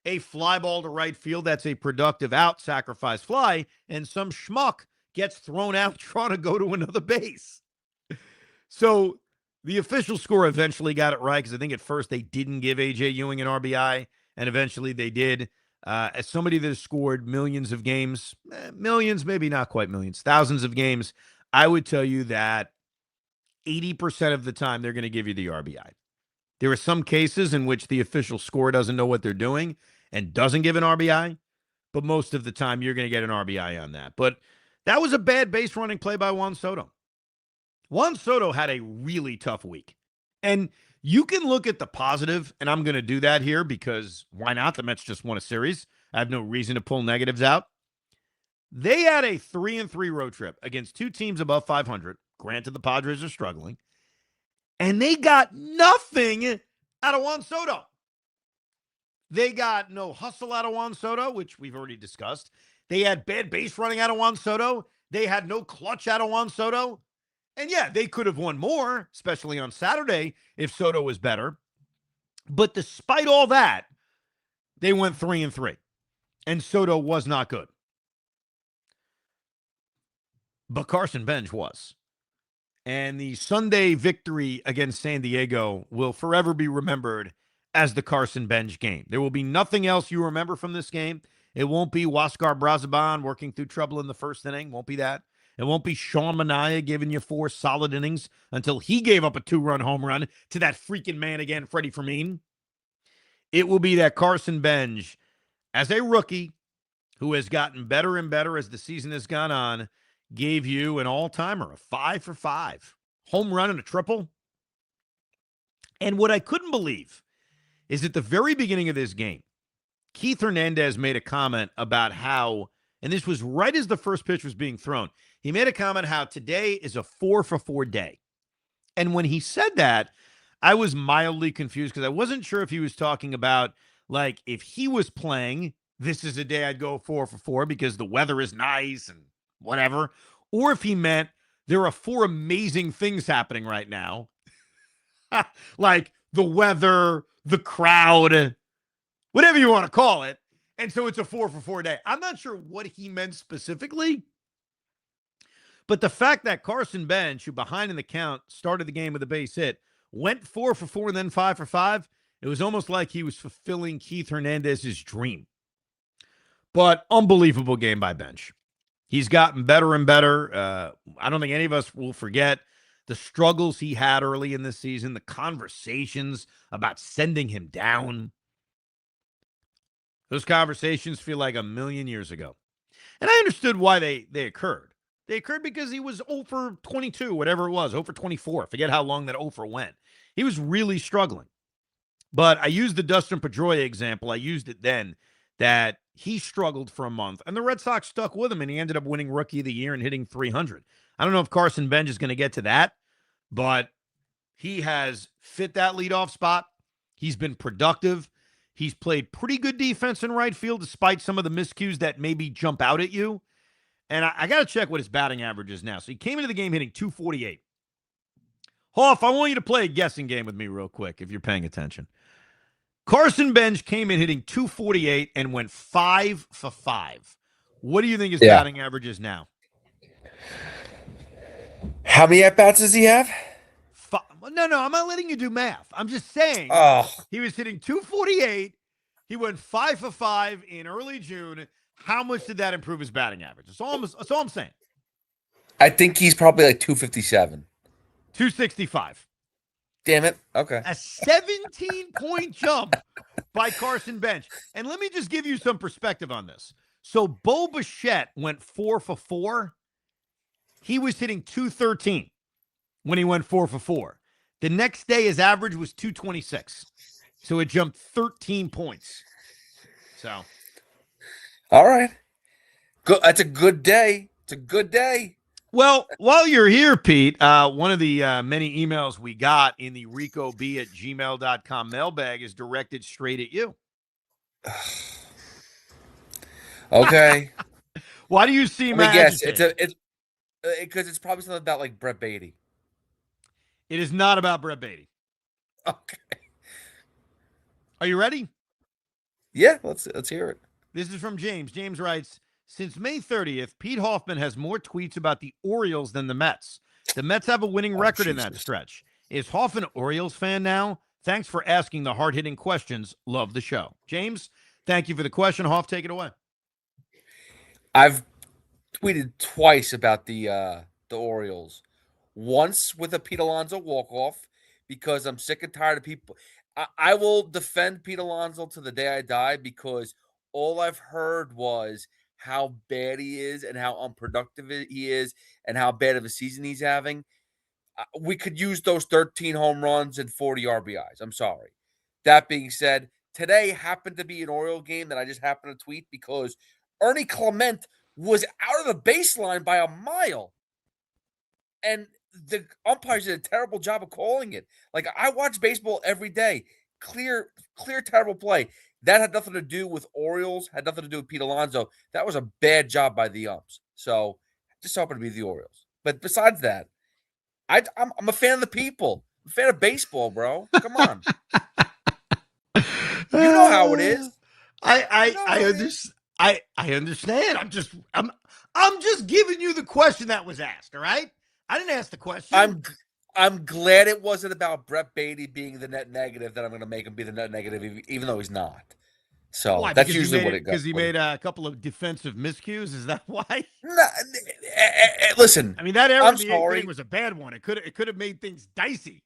[SPEAKER 2] a fly ball to right field that's a productive out sacrifice fly, and some schmuck gets thrown out trying to go to another base. So the official score eventually got it right because I think at first they didn't give A.J. Ewing an RBI, and eventually they did. As somebody that has scored millions of games, millions, maybe not quite millions, thousands of games, I would tell you that 80% of the time they're going to give you the RBI. There are some cases in which the official score doesn't know what they're doing and doesn't give an RBI, but most of the time you're going to get an RBI on that. But that was a bad base running play by Juan Soto. Juan Soto had a really tough week. And you can look at the positive, and I'm going to do that here because why not? The Mets just won a series. I have no reason to pull negatives out. They had a 3-3 road trip against 2 teams above 500. Granted, the Padres are struggling. And they got nothing out of Juan Soto. They got no hustle out of Juan Soto, which we've already discussed. They had bad base running out of Juan Soto. They had no clutch out of Juan Soto. And yeah, they could have won more, especially on Saturday, if Soto was better. But despite all that, they went 3-3. And Soto was not good. But Carson Bench was. And the Sunday victory against San Diego will forever be remembered as the Carson Bench game. There will be nothing else you remember from this game. It won't be Huascar Brazaban working through trouble in the first inning. Won't be that. It won't be Sean Manaea giving you 4 solid innings until he gave up a 2-run home run to that freaking man again, Freddie Fermin. it will be that Carson Bench, as a rookie who has gotten better and better as the season has gone on, gave you an all-timer, a 5 for 5, home run and a triple. And what I couldn't believe is at the very beginning of this game, Keith Hernandez made a comment about how, and this was right as the first pitch was being thrown, he made a comment how today is a 4 for 4 day. And when he said that, I was mildly confused because I wasn't sure if he was talking about, like, if he was playing, this is a day I'd go 4 for 4 because the weather is nice and whatever, or if he meant there are 4 amazing things happening right now, like the weather, the crowd, whatever you want to call it. And so it's a 4 for 4 day. I'm not sure what he meant specifically, but the fact that Carson Bench, who behind in the count started the game with a base hit, went 4 for 4 and then 5 for 5, it was almost like he was fulfilling Keith Hernandez's dream. But unbelievable game by Bench. He's gotten better and better. I don't think any of us will forget the struggles he had early in the season, the conversations about sending him down. Those conversations feel like a million years ago. And I understood why they occurred. They occurred because he was 0 for 22, whatever it was, 0 for 24. Forget how long that 0 for went. He was really struggling. But I used the Dustin Pedroia example. I used it then that he struggled for a month, and the Red Sox stuck with him, and he ended up winning Rookie of the Year and hitting 300. I don't know if Carson Bench is going to get to that, but he has fit that leadoff spot. He's been productive. He's played pretty good defense in right field despite some of the miscues that maybe jump out at you. And I got to check what his batting average is now. So he came into the game hitting 248. Hoff, I want you to play a guessing game with me real quick if you're paying attention. Carson Bench came in hitting 248 and went 5 for 5. What do you think his batting average is now?
[SPEAKER 3] How many at-bats does he have?
[SPEAKER 2] No, I'm not letting you do math. I'm just saying he was hitting 248. He went 5 for 5 in early June. How much did that improve his batting average? That's all I'm saying.
[SPEAKER 3] I think he's probably like 257.
[SPEAKER 2] 265.
[SPEAKER 3] Damn it. Okay.
[SPEAKER 2] A 17-point jump by Carson Bench. And let me just give you some perspective on this. So Bo Bichette went 4 for 4. He was hitting 213 when he went 4 for 4. The next day, his average was 226. So it jumped 13 points. So.
[SPEAKER 3] All right. Good. That's a good day. It's a good day.
[SPEAKER 2] Well, while you're here, Pete, one of the many emails we got in the ricob@gmail.com mailbag is directed straight at you.
[SPEAKER 3] Okay.
[SPEAKER 2] Why do you seem
[SPEAKER 3] Let me guess.
[SPEAKER 2] agitated?
[SPEAKER 3] It's because it's probably something about like Brett Beatty.
[SPEAKER 2] It is not about Brett Beatty.
[SPEAKER 3] Okay.
[SPEAKER 2] Are you ready?
[SPEAKER 3] Yeah, let's hear it.
[SPEAKER 2] This is from James. James writes, since May 30th, Pete Hoffman has more tweets about the Orioles than the Mets. The Mets have a winning record in that stretch. Is Hoff an Orioles fan now? Thanks for asking the hard-hitting questions. Love the show. James, thank you for the question. Hoff, take it away.
[SPEAKER 3] I've tweeted twice about the Orioles. Once with a Pete Alonso walk-off because I'm sick and tired of people. I will defend Pete Alonso to the day I die because all I've heard was how bad he is and how unproductive he is and how bad of a season he's having. We could use those 13 home runs and 40 RBIs. I'm sorry. That being said, today happened to be an Oriole game that I just happened to tweet because Ernie Clement was out of the baseline by a mile. And the umpires did a terrible job of calling it. Like, I watch baseball every day. Clear, terrible play. That had nothing to do with Orioles, had nothing to do with Pete Alonso. That was a bad job by the umps. So, just happened to be the Orioles. But besides that, I'm a fan of the people. I'm a fan of baseball, bro. Come on. You know how it is.
[SPEAKER 2] I understand. I'm just giving you the question that was asked, all right? I didn't ask the question.
[SPEAKER 3] I'm glad it wasn't about Brett Beatty being the net negative that I'm going to make him be the net negative, even though he's not. So
[SPEAKER 2] why?
[SPEAKER 3] That's usually what it goes.
[SPEAKER 2] Because he made a couple of defensive miscues. Is that why?
[SPEAKER 3] Listen,
[SPEAKER 2] I mean, that error
[SPEAKER 3] I'm
[SPEAKER 2] in the eighth inning
[SPEAKER 3] sorry.
[SPEAKER 2] was a bad one. It could have made things dicey.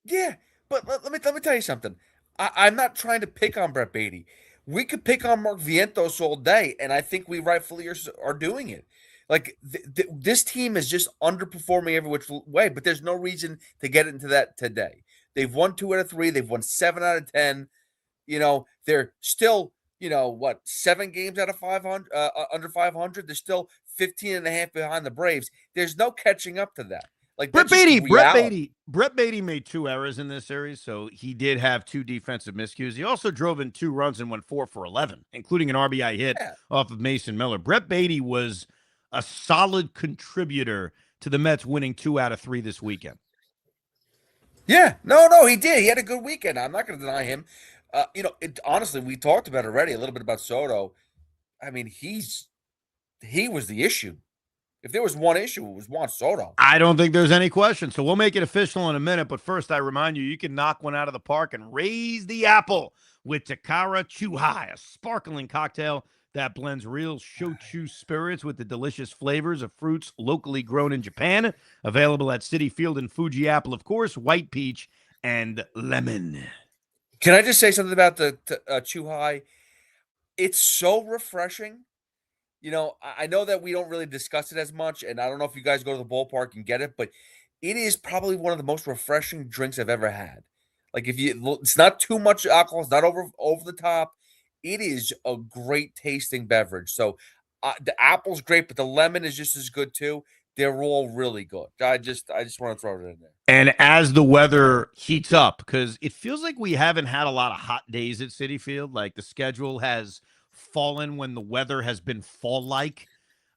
[SPEAKER 3] Yeah, but let me tell you something. I'm not trying to pick on Brett Beatty. We could pick on Mark Vientos all day, and I think we rightfully are doing it. Like this team is just underperforming every which way, but there's no reason to get into that today. They've won 2 out of 3. They've won 7 out of 10. They're still, what, 7 games out of 500, under 500. They're still 15 and a half behind the Braves. There's no catching up to that. Like
[SPEAKER 2] Brett Beatty made 2 errors in this series, so he did have 2 defensive miscues. He also drove in 2 runs and went 4 for 11, including an RBI hit off of Mason Miller. Brett Beatty was a solid contributor to the Mets winning 2 out of 3 this weekend.
[SPEAKER 3] Yeah, no, he did. He had a good weekend. I'm not going to deny him. Honestly, we talked about it already a little bit about Soto. I mean, he was the issue. If there was one issue, it was Juan Soto.
[SPEAKER 2] I don't think there's any question. So we'll make it official in a minute. But first, I remind you, you can knock one out of the park and raise the apple with Takara Chuhai, a sparkling cocktail that blends real shochu spirits with the delicious flavors of fruits locally grown in Japan. Available at Citi Field and Fuji Apple, of course, white peach and lemon.
[SPEAKER 3] Can I just say something about the Chuhai? It's so refreshing. I know that we don't really discuss it as much, and I don't know if you guys go to the ballpark and get it, but it is probably one of the most refreshing drinks I've ever had. Like it's not too much alcohol, it's not over the top. It is a great tasting beverage. So the apple's great, but the lemon is just as good too. They're all really good. I just want to throw it in there.
[SPEAKER 2] And as the weather heats up, because it feels like we haven't had a lot of hot days at Citi Field, like the schedule has fallen when the weather has been fall-like.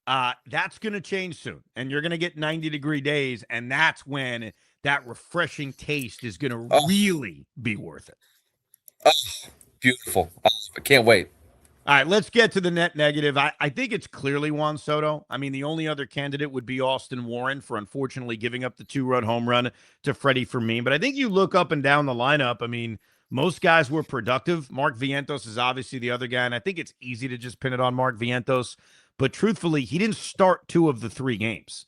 [SPEAKER 2] That's going to change soon, and you're going to get 90-degree days, and that's when that refreshing taste is going to really be worth it.
[SPEAKER 3] Oh, beautiful. I can't wait.
[SPEAKER 2] All right, let's get to the net negative. I think it's clearly Juan Soto. I mean, the only other candidate would be Austin Warren for unfortunately giving up the 2-run home run to Freddie Fermin. But I think you look up and down the lineup, I mean, most guys were productive. Mark Vientos is obviously the other guy, and I think it's easy to just pin it on Mark Vientos. But truthfully, he didn't start 2 of the 3 games.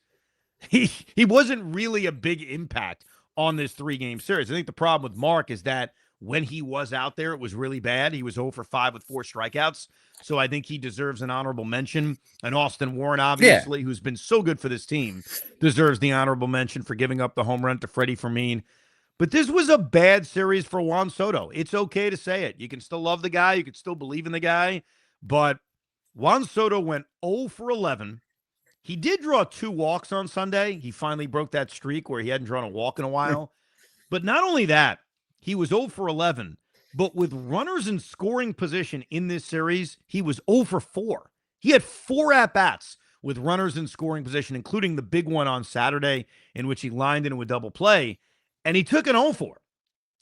[SPEAKER 2] He wasn't really a big impact on this 3-game series. I think the problem with Mark is that when he was out there, it was really bad. He was 0 for 5 with 4 strikeouts. So I think he deserves an honorable mention. And Austin Warren, obviously, who's been so good for this team, deserves the honorable mention for giving up the home run to Freddie Fermin. But this was a bad series for Juan Soto. It's okay to say it. You can still love the guy. You can still believe in the guy. But Juan Soto went 0 for 11. He did draw 2 walks on Sunday. He finally broke that streak where he hadn't drawn a walk in a while. But not only that, he was 0 for 11. But with runners in scoring position in this series, he was 0 for 4. He had 4 at-bats with runners in scoring position, including the big one on Saturday in which he lined into a double play. And he took an 0 for.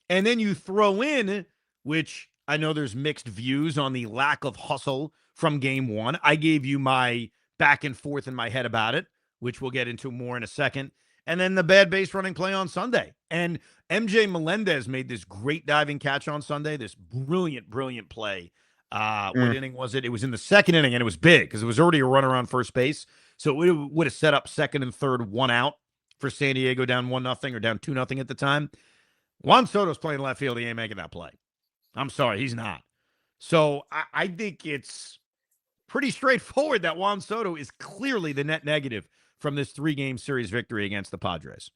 [SPEAKER 2] And then you throw in, which I know there's mixed views on the lack of hustle from game 1. I gave you my back and forth in my head about it, which we'll get into more in a second. And then the bad base running play on Sunday. And MJ Melendez made this great diving catch on Sunday, this brilliant play. What inning was it? It was in the 2nd inning, and it was big because it was already a runner on first base. So it would have set up 2nd and 3rd, 1 out for San Diego, down 1-0 or down 2-0 at the time. Juan Soto's playing left field. He ain't making that play. I'm sorry, he's not. So I think it's pretty straightforward that Juan Soto is clearly the net negative from this 3-game series victory against the Padres.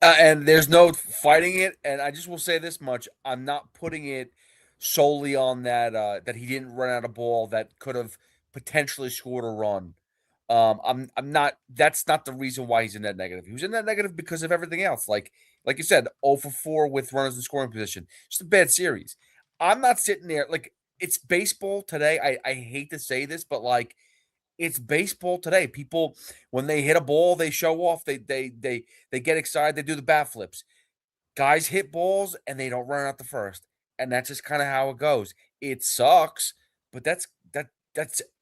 [SPEAKER 3] And there's no fighting it. And I just will say this much. I'm not putting it solely on that that he didn't run out a ball that could have potentially scored a run. I'm not. That's not the reason why he's in that negative. He was in that negative because of everything else. Like you said, 0 for 4 with runners in scoring position. Just a bad series. I'm not sitting there like it's baseball today. I hate to say this, but like it's baseball today. People when they hit a ball, they show off. They get excited. They do the bat flips. Guys hit balls and they don't run out the first, and that's just kind of how it goes. It sucks, but that's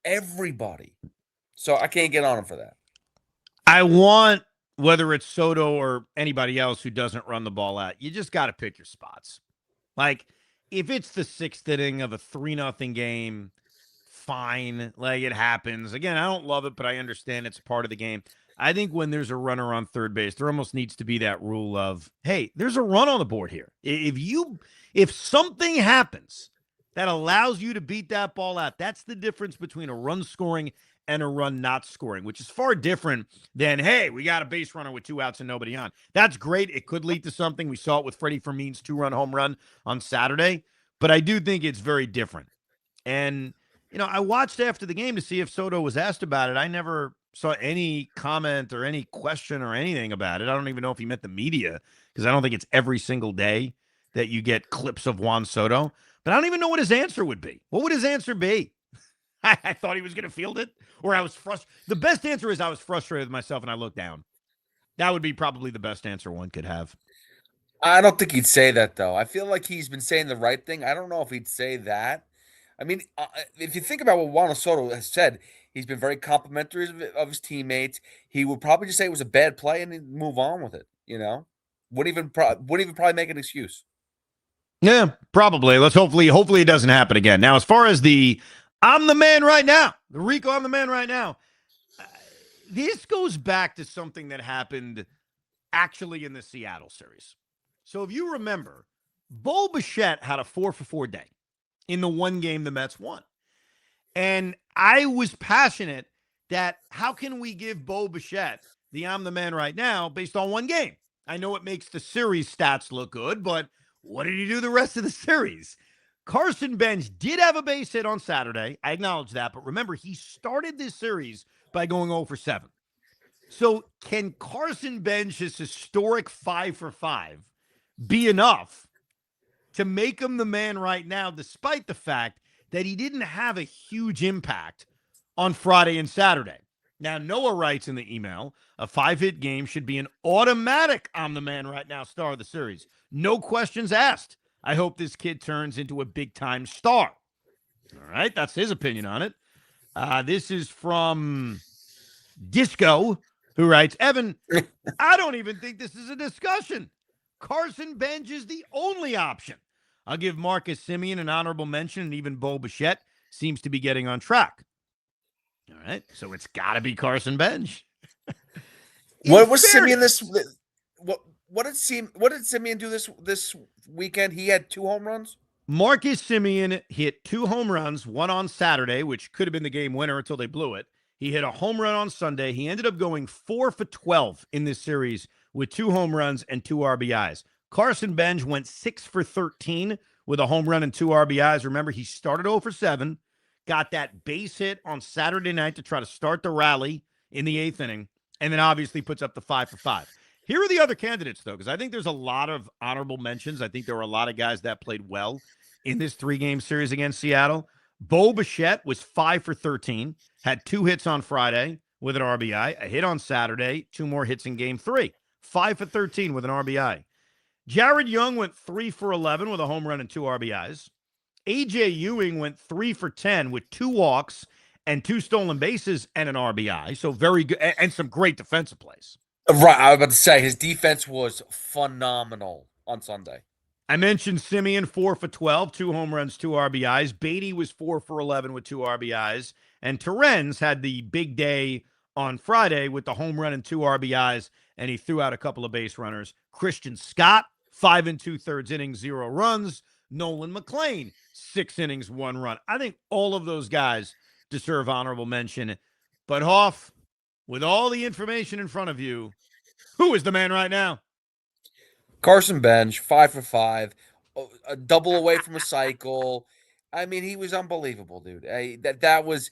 [SPEAKER 3] everybody. So I can't get on him for that.
[SPEAKER 2] I want, whether it's Soto or anybody else who doesn't run the ball out, you just got to pick your spots. Like, if it's the 6th inning of a 3-0 game, fine. Like, it happens. Again, I don't love it, but I understand it's part of the game. I think when there's a runner on third base, there almost needs to be that rule of, hey, there's a run on the board here. If something happens that allows you to beat that ball out, that's the difference between a run scoring and a run not scoring, which is far different than, hey, we got a base runner with 2 outs and nobody on. That's great. It could lead to something. We saw it with Freddie Fermin's 2-run home run on Saturday, but I do think it's very different. And, I watched after the game to see if Soto was asked about it. I never saw any comment or any question or anything about it. I don't even know if he meant the media, because I don't think it's every single day that you get clips of Juan Soto. But I don't even know what his answer would be. What would his answer be? I thought he was going to field it, or I was frustrated. The best answer is I was frustrated with myself and I looked down. That would be probably the best answer one could have.
[SPEAKER 3] I don't think he'd say that, though. I feel like he's been saying the right thing. I don't know if he'd say that. I mean, if you think about what Juan Soto has said, he's been very complimentary of his teammates. He would probably just say it was a bad play and then move on with it. Wouldn't even probably make an excuse.
[SPEAKER 2] Yeah, probably. Hopefully it doesn't happen again. Now, as far as I'm the man right now, the Rico, I'm the man right now. This goes back to something that happened actually in the Seattle series. So if you remember, Bo Bichette had a 4-for-4 day in the one game the Mets won. And I was passionate that how can we give Bo Bichette the I'm the man right now based on one game? I know it makes the series stats look good, but what did he do the rest of the series? Carson Bench did have a base hit on Saturday. I acknowledge that. But remember, he started this series by going 0-for-7. So can Carson Bench's historic 5-for-5 be enough to make him the man right now, despite the fact that he didn't have a huge impact on Friday and Saturday? Now, Noah writes in the email, a 5-hit game should be an automatic I'm the man right now star of the series. No questions asked. I hope this kid turns into a big-time star. All right, that's his opinion on it. This is from Disco, who writes, Evan, I don't even think this is a discussion. Carson Bench is the only option. I'll give Marcus Semien an honorable mention, and even Bo Bichette seems to be getting on track. All right, so it's got to be Carson Bench.
[SPEAKER 3] What was Semien this? What did Semien do this weekend? He had 2 home runs.
[SPEAKER 2] Marcus Semien hit 2 home runs, one on Saturday, which could have been the game winner until they blew it. He hit a home run on Sunday. He ended up going 4-for-12 in this series with 2 home runs and 2 RBIs. Carson Bench went 6-for-13 with a home run and 2 RBIs. Remember, he started 0-for-7, got that base hit on Saturday night to try to start the rally in the 8th inning, and then obviously puts up the 5-for-5. Here are the other candidates, though, because I think there's a lot of honorable mentions. I think there were a lot of guys that played well in this 3-game series against Seattle. Bo Bichette was 5-for-13, had 2 hits on Friday with an RBI, a hit on Saturday, 2 more hits in game 3. 5-for-13 with an RBI. Jared Young went 3-for-11 with a home run and 2 RBIs. A.J. Ewing went 3-for-10 with 2 walks and 2 stolen bases and an RBI. So very good, and some great defensive plays.
[SPEAKER 3] Right, I was about to say, his defense was phenomenal on Sunday.
[SPEAKER 2] I mentioned Semien 4-for-12, 2 home runs, 2 RBIs. Beatty was 4-for-11 with 2 RBIs. And Terrence had the big day on Friday with the home run and 2 RBIs, and he threw out a couple of base runners. Christian Scott, 5 2/3 innings, 0 runs. Nolan McLean, 6 innings, 1 run. I think all of those guys deserve honorable mention. But Hoff, with all the information in front of you, who is the man right now?
[SPEAKER 3] Carson Bench, 5-for-5, a double away from a cycle. I mean, he was unbelievable, dude. That was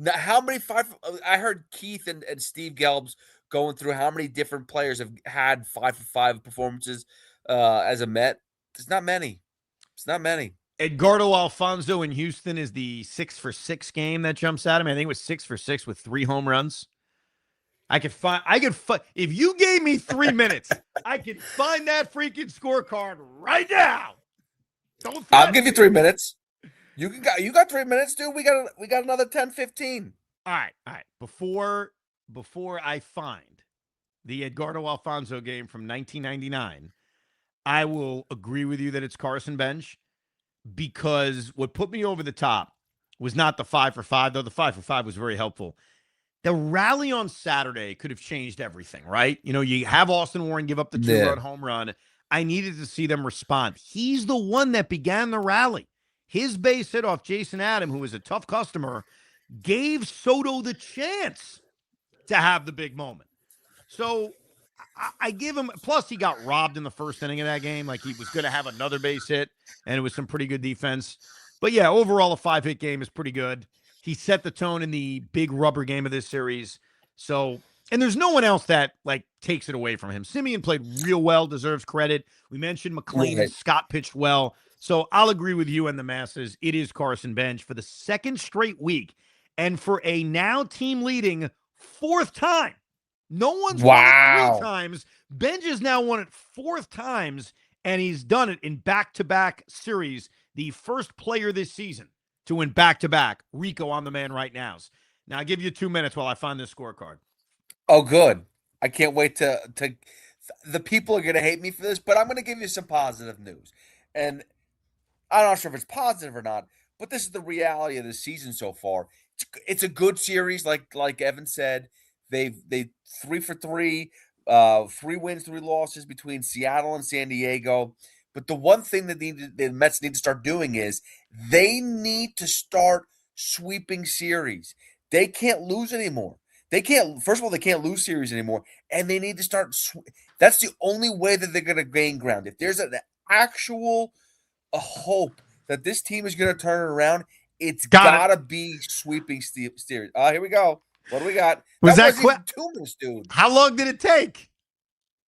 [SPEAKER 3] how many 5. I heard Keith and Steve Gelbs going through how many different players have had 5-for-5 performances as a Met. It's not many. It's not many.
[SPEAKER 2] Edgardo Alfonso in Houston is the 6-for-6 game that jumps out at me. I think it was 6-for-6 with 3 home runs. I could find if you gave me 3 minutes, I could find that freaking scorecard right now.
[SPEAKER 3] I'll give you 3 minutes. You got 3 minutes, dude. We got another 10, 15.
[SPEAKER 2] All right. Before I find the Edgardo Alfonso game from 1999, I will agree with you that it's Carson Bench. because what put me over the top was not the 5 for 5, though the 5 for 5 was very helpful. The rally on Saturday could have changed everything, right? You know, you have Austin Warren give up the 2-run home run. I needed to see them respond. He's the one that began the rally. His base hit off Jason Adam, who was a tough customer, gave Soto the chance to have the big moment. So I give him, plus he got robbed in the first inning of that game. Like, he was going to have another base hit, and it was some pretty good defense. But yeah, overall, a 5-hit game is pretty good. He set the tone in the big rubber game of this series. So, and there's no one else that, like, takes it away from him. Simeon played real well, deserves credit. We mentioned McLean and Scott pitched well. So I'll agree with you and the masses. It is Carson Bench for the second straight week. And for a now team leading 4th time. No one's won it 3 times. Bench has now won it 4th times, and he's done it in back-to-back series. The first player this season to win back-to-back. Rico on the man right now. Now, I'll give you 2 minutes while I find this scorecard.
[SPEAKER 3] Oh, good. I can't wait to the people are going to hate me for this, but I'm going to give you some positive news. And I'm not sure if it's positive or not, but this is the reality of the season so far. It's a good series, like Evan said. They 3 for 3, 3 wins, 3 losses between Seattle and San Diego. But the one thing that the Mets need to start doing is they need to start sweeping series. They can't lose anymore. First of all, they can't lose series anymore, and they need to start. That's the only way that they're going to gain ground. If there's an actual hope that this team is going to turn it around, it's got to be sweeping series. Here we go. What do we got?
[SPEAKER 2] Was that
[SPEAKER 3] quick? 2 minutes, dude.
[SPEAKER 2] How long did it take?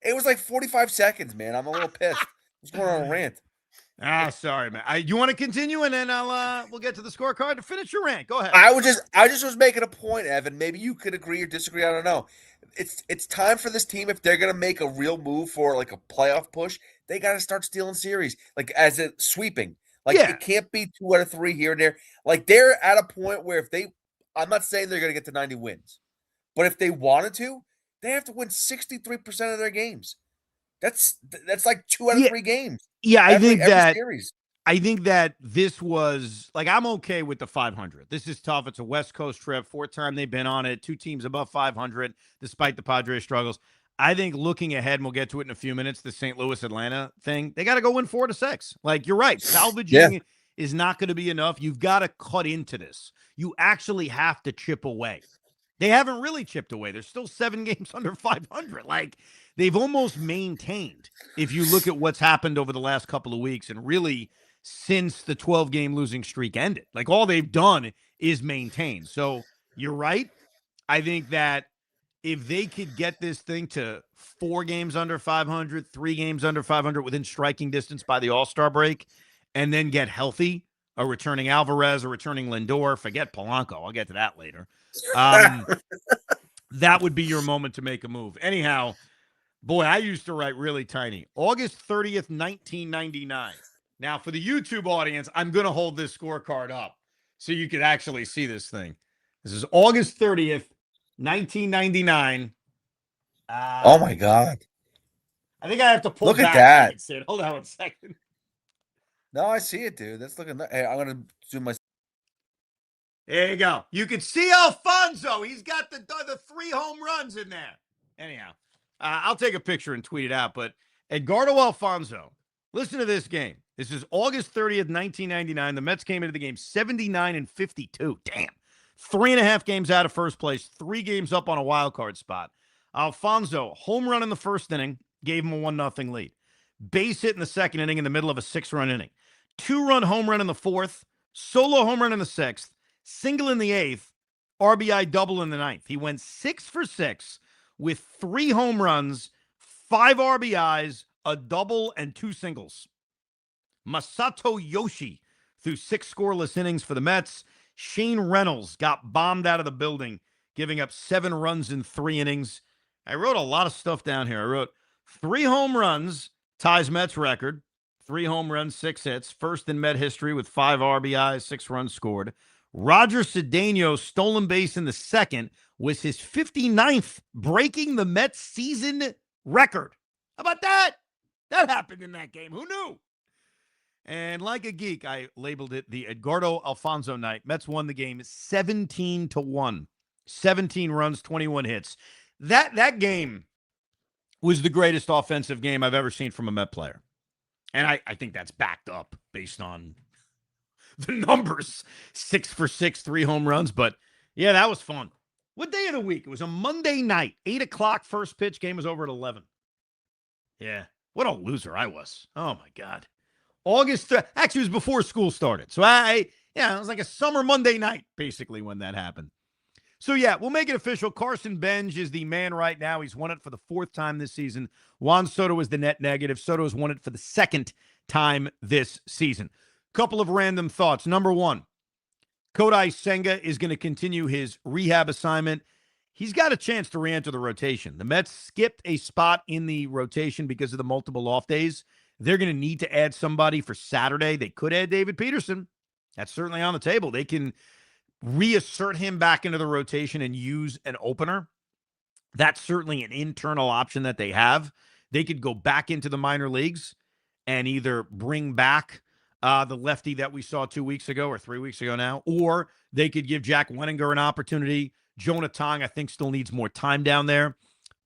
[SPEAKER 3] It was like 45 seconds, man. I'm a little pissed. What's going on a rant?
[SPEAKER 2] Sorry, man. You want to continue, and then we'll get to the scorecard to finish your rant. Go ahead.
[SPEAKER 3] I just was making a point, Evan. Maybe you could agree or disagree. I don't know. It's time for this team, if they're gonna make a real move for like a playoff push, they got to start stealing series, like as a sweeping. Like it can't be 2 out of 3 here and there. Like they're at a point where if they, I'm not saying they're gonna get to 90 wins, but if they wanted to, they have to win 63% of their games. That's like 2 out of 3 games.
[SPEAKER 2] Yeah, I think that this was, like, I'm okay with the 500. This is tough. It's a West Coast trip. 4th time they've been on it. 2 teams above 500, despite the Padres struggles. I think looking ahead, and we'll get to it in a few minutes, the St. Louis-Atlanta thing, they got to go win 4-6. Like, you're right. Salvaging is not going to be enough. You've got to cut into this. You actually have to chip away. They haven't really chipped away. They're still 7 games under 500. Like, they've almost maintained, if you look at what's happened over the last couple of weeks, and really since the 12-game losing streak ended. Like, all they've done is maintain. So you're right. I think that if they could get this thing to 4 games under 500, 3 games under 500 within striking distance by the All-Star break, and then get healthy, a returning Alvarez, a returning Lindor, forget Polanco. I'll get to that later. That would be your moment to make a move. Anyhow, boy, I used to write really tiny. August 30th, 1999. Now, for the YouTube audience, I'm going to hold this scorecard up so you can actually see this thing. This is August 30th, 1999.
[SPEAKER 3] Oh, my God.
[SPEAKER 2] I think I have to pull
[SPEAKER 3] Look
[SPEAKER 2] back.
[SPEAKER 3] at that.
[SPEAKER 2] Hold on 1 second.
[SPEAKER 3] No, I see it, dude. That's looking. Hey, I'm going to zoom my.
[SPEAKER 2] There you go. You can see Alfonso. He's got the 3 home runs in there. Anyhow, I'll take a picture and tweet it out. But Edgardo Alfonso, listen to this game. This is August 30th, 1999. The Mets came into the game 79-52. Damn. 3.5 games out of first place, 3 games up on a wild card spot. Alfonso, home run in the first inning, gave him a 1-0 lead. Base hit in the second inning in the middle of a 6-run inning. 2-run home run in the 4th, solo home run in the 6th, single in the 8th, RBI double in the 9th. He went 6 for 6 with 3 home runs, 5 RBIs, a double, and 2 singles. Masato Yoshi threw 6 scoreless innings for the Mets. Shane Reynolds got bombed out of the building, giving up 7 runs in 3 innings. I wrote a lot of stuff down here. I wrote 3 home runs, ties Mets record. 3 home runs, 6 hits. First in Met history with 5 RBIs, 6 runs scored. Roger Cedeno stolen base in the 2nd was his 59th, breaking the Mets season record. How about that? That happened in that game. Who knew? And like a geek, I labeled it the Edgardo Alfonso night. Mets won the game 17-1. 17 runs, 21 hits. That game was the greatest offensive game I've ever seen from a Met player. And I think that's backed up based on the numbers. 6 for 6, 3 home runs. But, yeah, that was fun. What day of the week? It was a Monday night. 8 o'clock, first pitch. Game was over at 11. Yeah. What a loser I was. Oh, my God. August 3rd. Actually, it was before school started. So, it was like a summer Monday night, basically, when that happened. So, yeah, we'll make it official. Carson Benj is the man right now. He's won it for the 4th time this season. Juan Soto is the net negative. Soto has won it for the 2nd time this season. Couple of random thoughts. Number one, Kodai Senga is going to continue his rehab assignment. He's got a chance to re-enter the rotation. The Mets skipped a spot in the rotation because of the multiple off days. They're going to need to add somebody for Saturday. They could add David Peterson. That's certainly on the table. They can reassert him back into the rotation and use an opener. That's certainly an internal option that they have. They could go back into the minor leagues and either bring back the lefty that we saw 2 weeks ago or 3 weeks ago now, or they could give Jack Wenninger an opportunity. Jonah Tong, I think, still needs more time down there.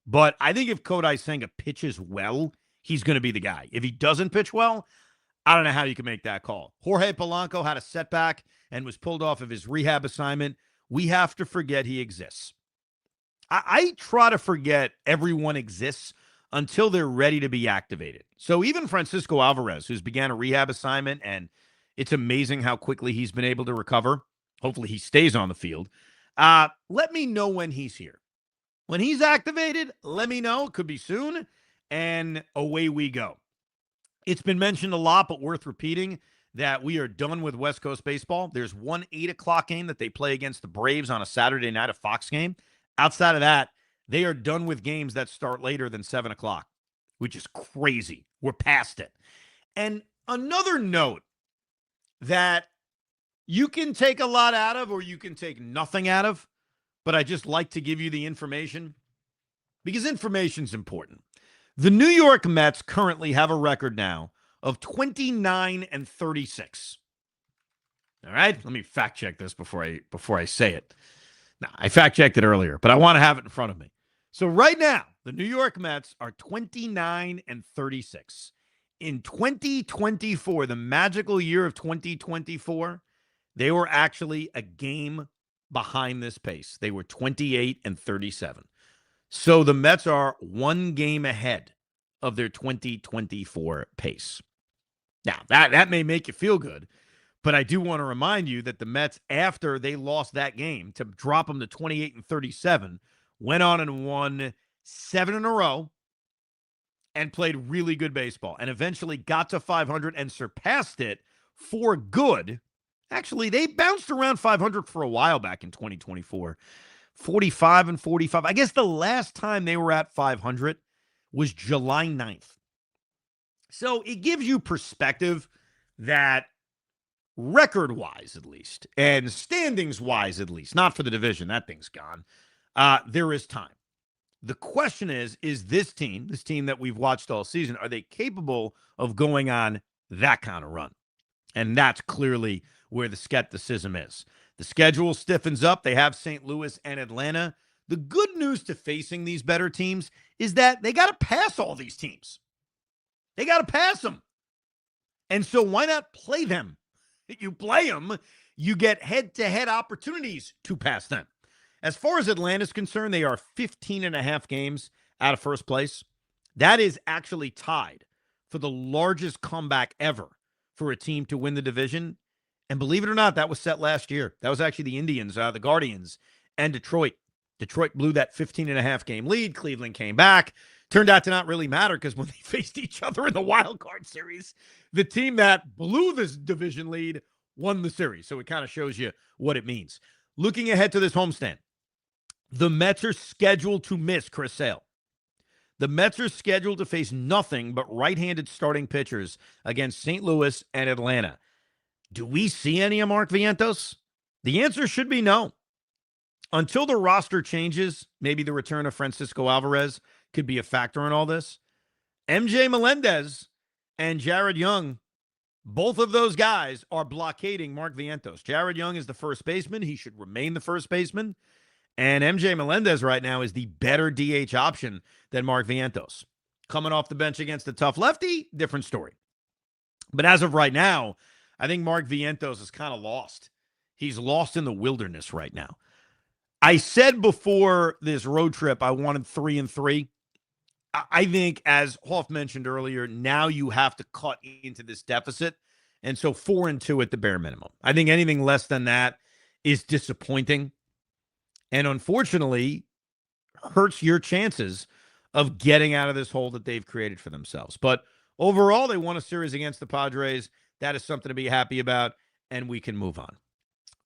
[SPEAKER 2] But I think if Kodai Senga pitches well, he's going to be the guy. If he doesn't pitch well, I don't know how you can make that call. Jorge Polanco had a setback and was pulled off of his rehab assignment. We have to forget he exists. I try to forget everyone exists until they're ready to be activated. So even Francisco Alvarez, who's began a rehab assignment, and it's amazing how quickly he's been able to recover. Hopefully he stays on the field. Let me know when he's here. When he's activated, let me know. It could be soon. And away we go. It's been mentioned a lot, but worth repeating that we are done with West Coast baseball. There's one 8 o'clock game that they play against the Braves on a Saturday night, a Fox game. Outside of that, they are done with games that start later than 7 o'clock, which is crazy. We're past it. And another note that you can take a lot out of or you can take nothing out of, but I just like to give you the information because information's important. The New York Mets currently have a record now of 29-36. All right, let me fact check this before I say it. Now, I fact checked it earlier, but I want to have it in front of me. So right now, the New York Mets are 29-36. In 2024, the magical year of 2024, they were actually a game behind this pace. They were 28-37. So the Mets are one game ahead of their 2024 pace. Now, that may make you feel good, but I do want to remind you that the Mets, after they lost that game to drop them to 28-37, went on and won 7 in a row and played really good baseball and eventually got to 500 and surpassed it for good. Actually, they bounced around 500 for a while back in 2024. 45-45. I guess the last time they were at 500 was July 9th. So it gives you perspective that record-wise, at least, and standings-wise, at least, not for the division, that thing's gone, there is time. The question is this team that we've watched all season, are they capable of going on that kind of run? And that's clearly where the skepticism is. The schedule stiffens up. They have St. Louis and Atlanta. The good news to facing these better teams is that they got to pass all these teams. They got to pass them. And so why not play them? If you play them, you get head-to-head opportunities to pass them. As far as Atlanta's concerned, they are 15.5 games out of first place. That is actually tied for the largest comeback ever for a team to win the division. And believe it or not, that was set last year. That was actually the Indians, the Guardians, and Detroit. Detroit blew that 15.5 game lead. Cleveland came back. Turned out to not really matter because when they faced each other in the wild card series, the team that blew this division lead won the series. So it kind of shows you what it means. Looking ahead to this homestand, the Mets are scheduled to miss Chris Sale. The Mets are scheduled to face nothing but right-handed starting pitchers against St. Louis and Atlanta. Do we see any of Mark Vientos? The answer should be no. Until the roster changes, maybe the return of Francisco Alvarez could be a factor in all this. MJ Melendez and Jared Young Both of those guys are blockading Mark Vientos. Jared Young is the first baseman. He should remain the first baseman. And MJ Melendez right now is the better DH option than Mark Vientos. Coming off the bench against a tough lefty, different story. But as of right now, I think Mark Vientos is kind of lost. He's lost in the wilderness right now. I said before this road trip I wanted 3-3. I think, as Hoff mentioned earlier, now you have to cut into this deficit. And so 4-2 at the bare minimum. I think anything less than that is disappointing. And unfortunately, hurts your chances of getting out of this hole that they've created for themselves. But overall, they won a series against the Padres. That is something to be happy about, and we can move on.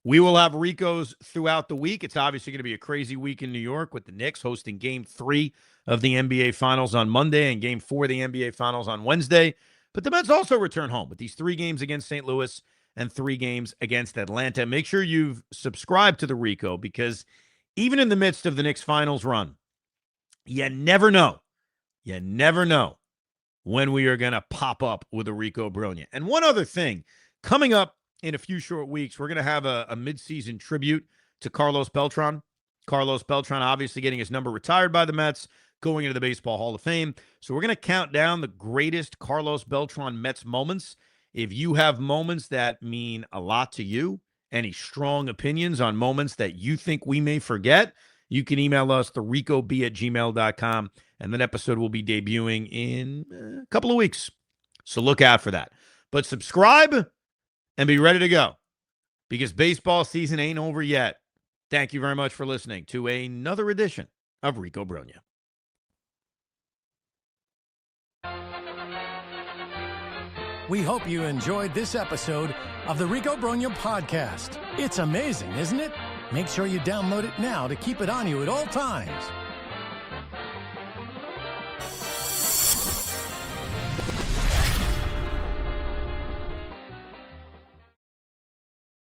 [SPEAKER 2] We will have Ricos throughout the week. It's obviously going to be a crazy week in New York with the Knicks hosting Game 3 of the NBA Finals on Monday and Game 4 of the NBA Finals on Wednesday. But the Mets also return home with these 3 games against St. Louis and 3 games against Atlanta. Make sure you've subscribed to the Rico, because even in the midst of the Knicks Finals run, you never know. You never know when we are going to pop up with a Rico Brogna. And one other thing, coming up in a few short weeks, we're going to have a midseason tribute to Carlos Beltran. Carlos Beltran obviously getting his number retired by the Mets, going into the Baseball Hall of Fame. So we're going to count down the greatest Carlos Beltran Mets moments. If you have moments that mean a lot to you, any strong opinions on moments that you think we may forget, you can email us, thericob@gmail.com, and that episode will be debuting in a couple of weeks. So look out for that. But subscribe and be ready to go, because baseball season ain't over yet. Thank you very much for listening to another edition of Rico Brogna.
[SPEAKER 1] We hope you enjoyed this episode of the Rico Brogna podcast. It's amazing, isn't it? Make sure you download it now to keep it on you at all times.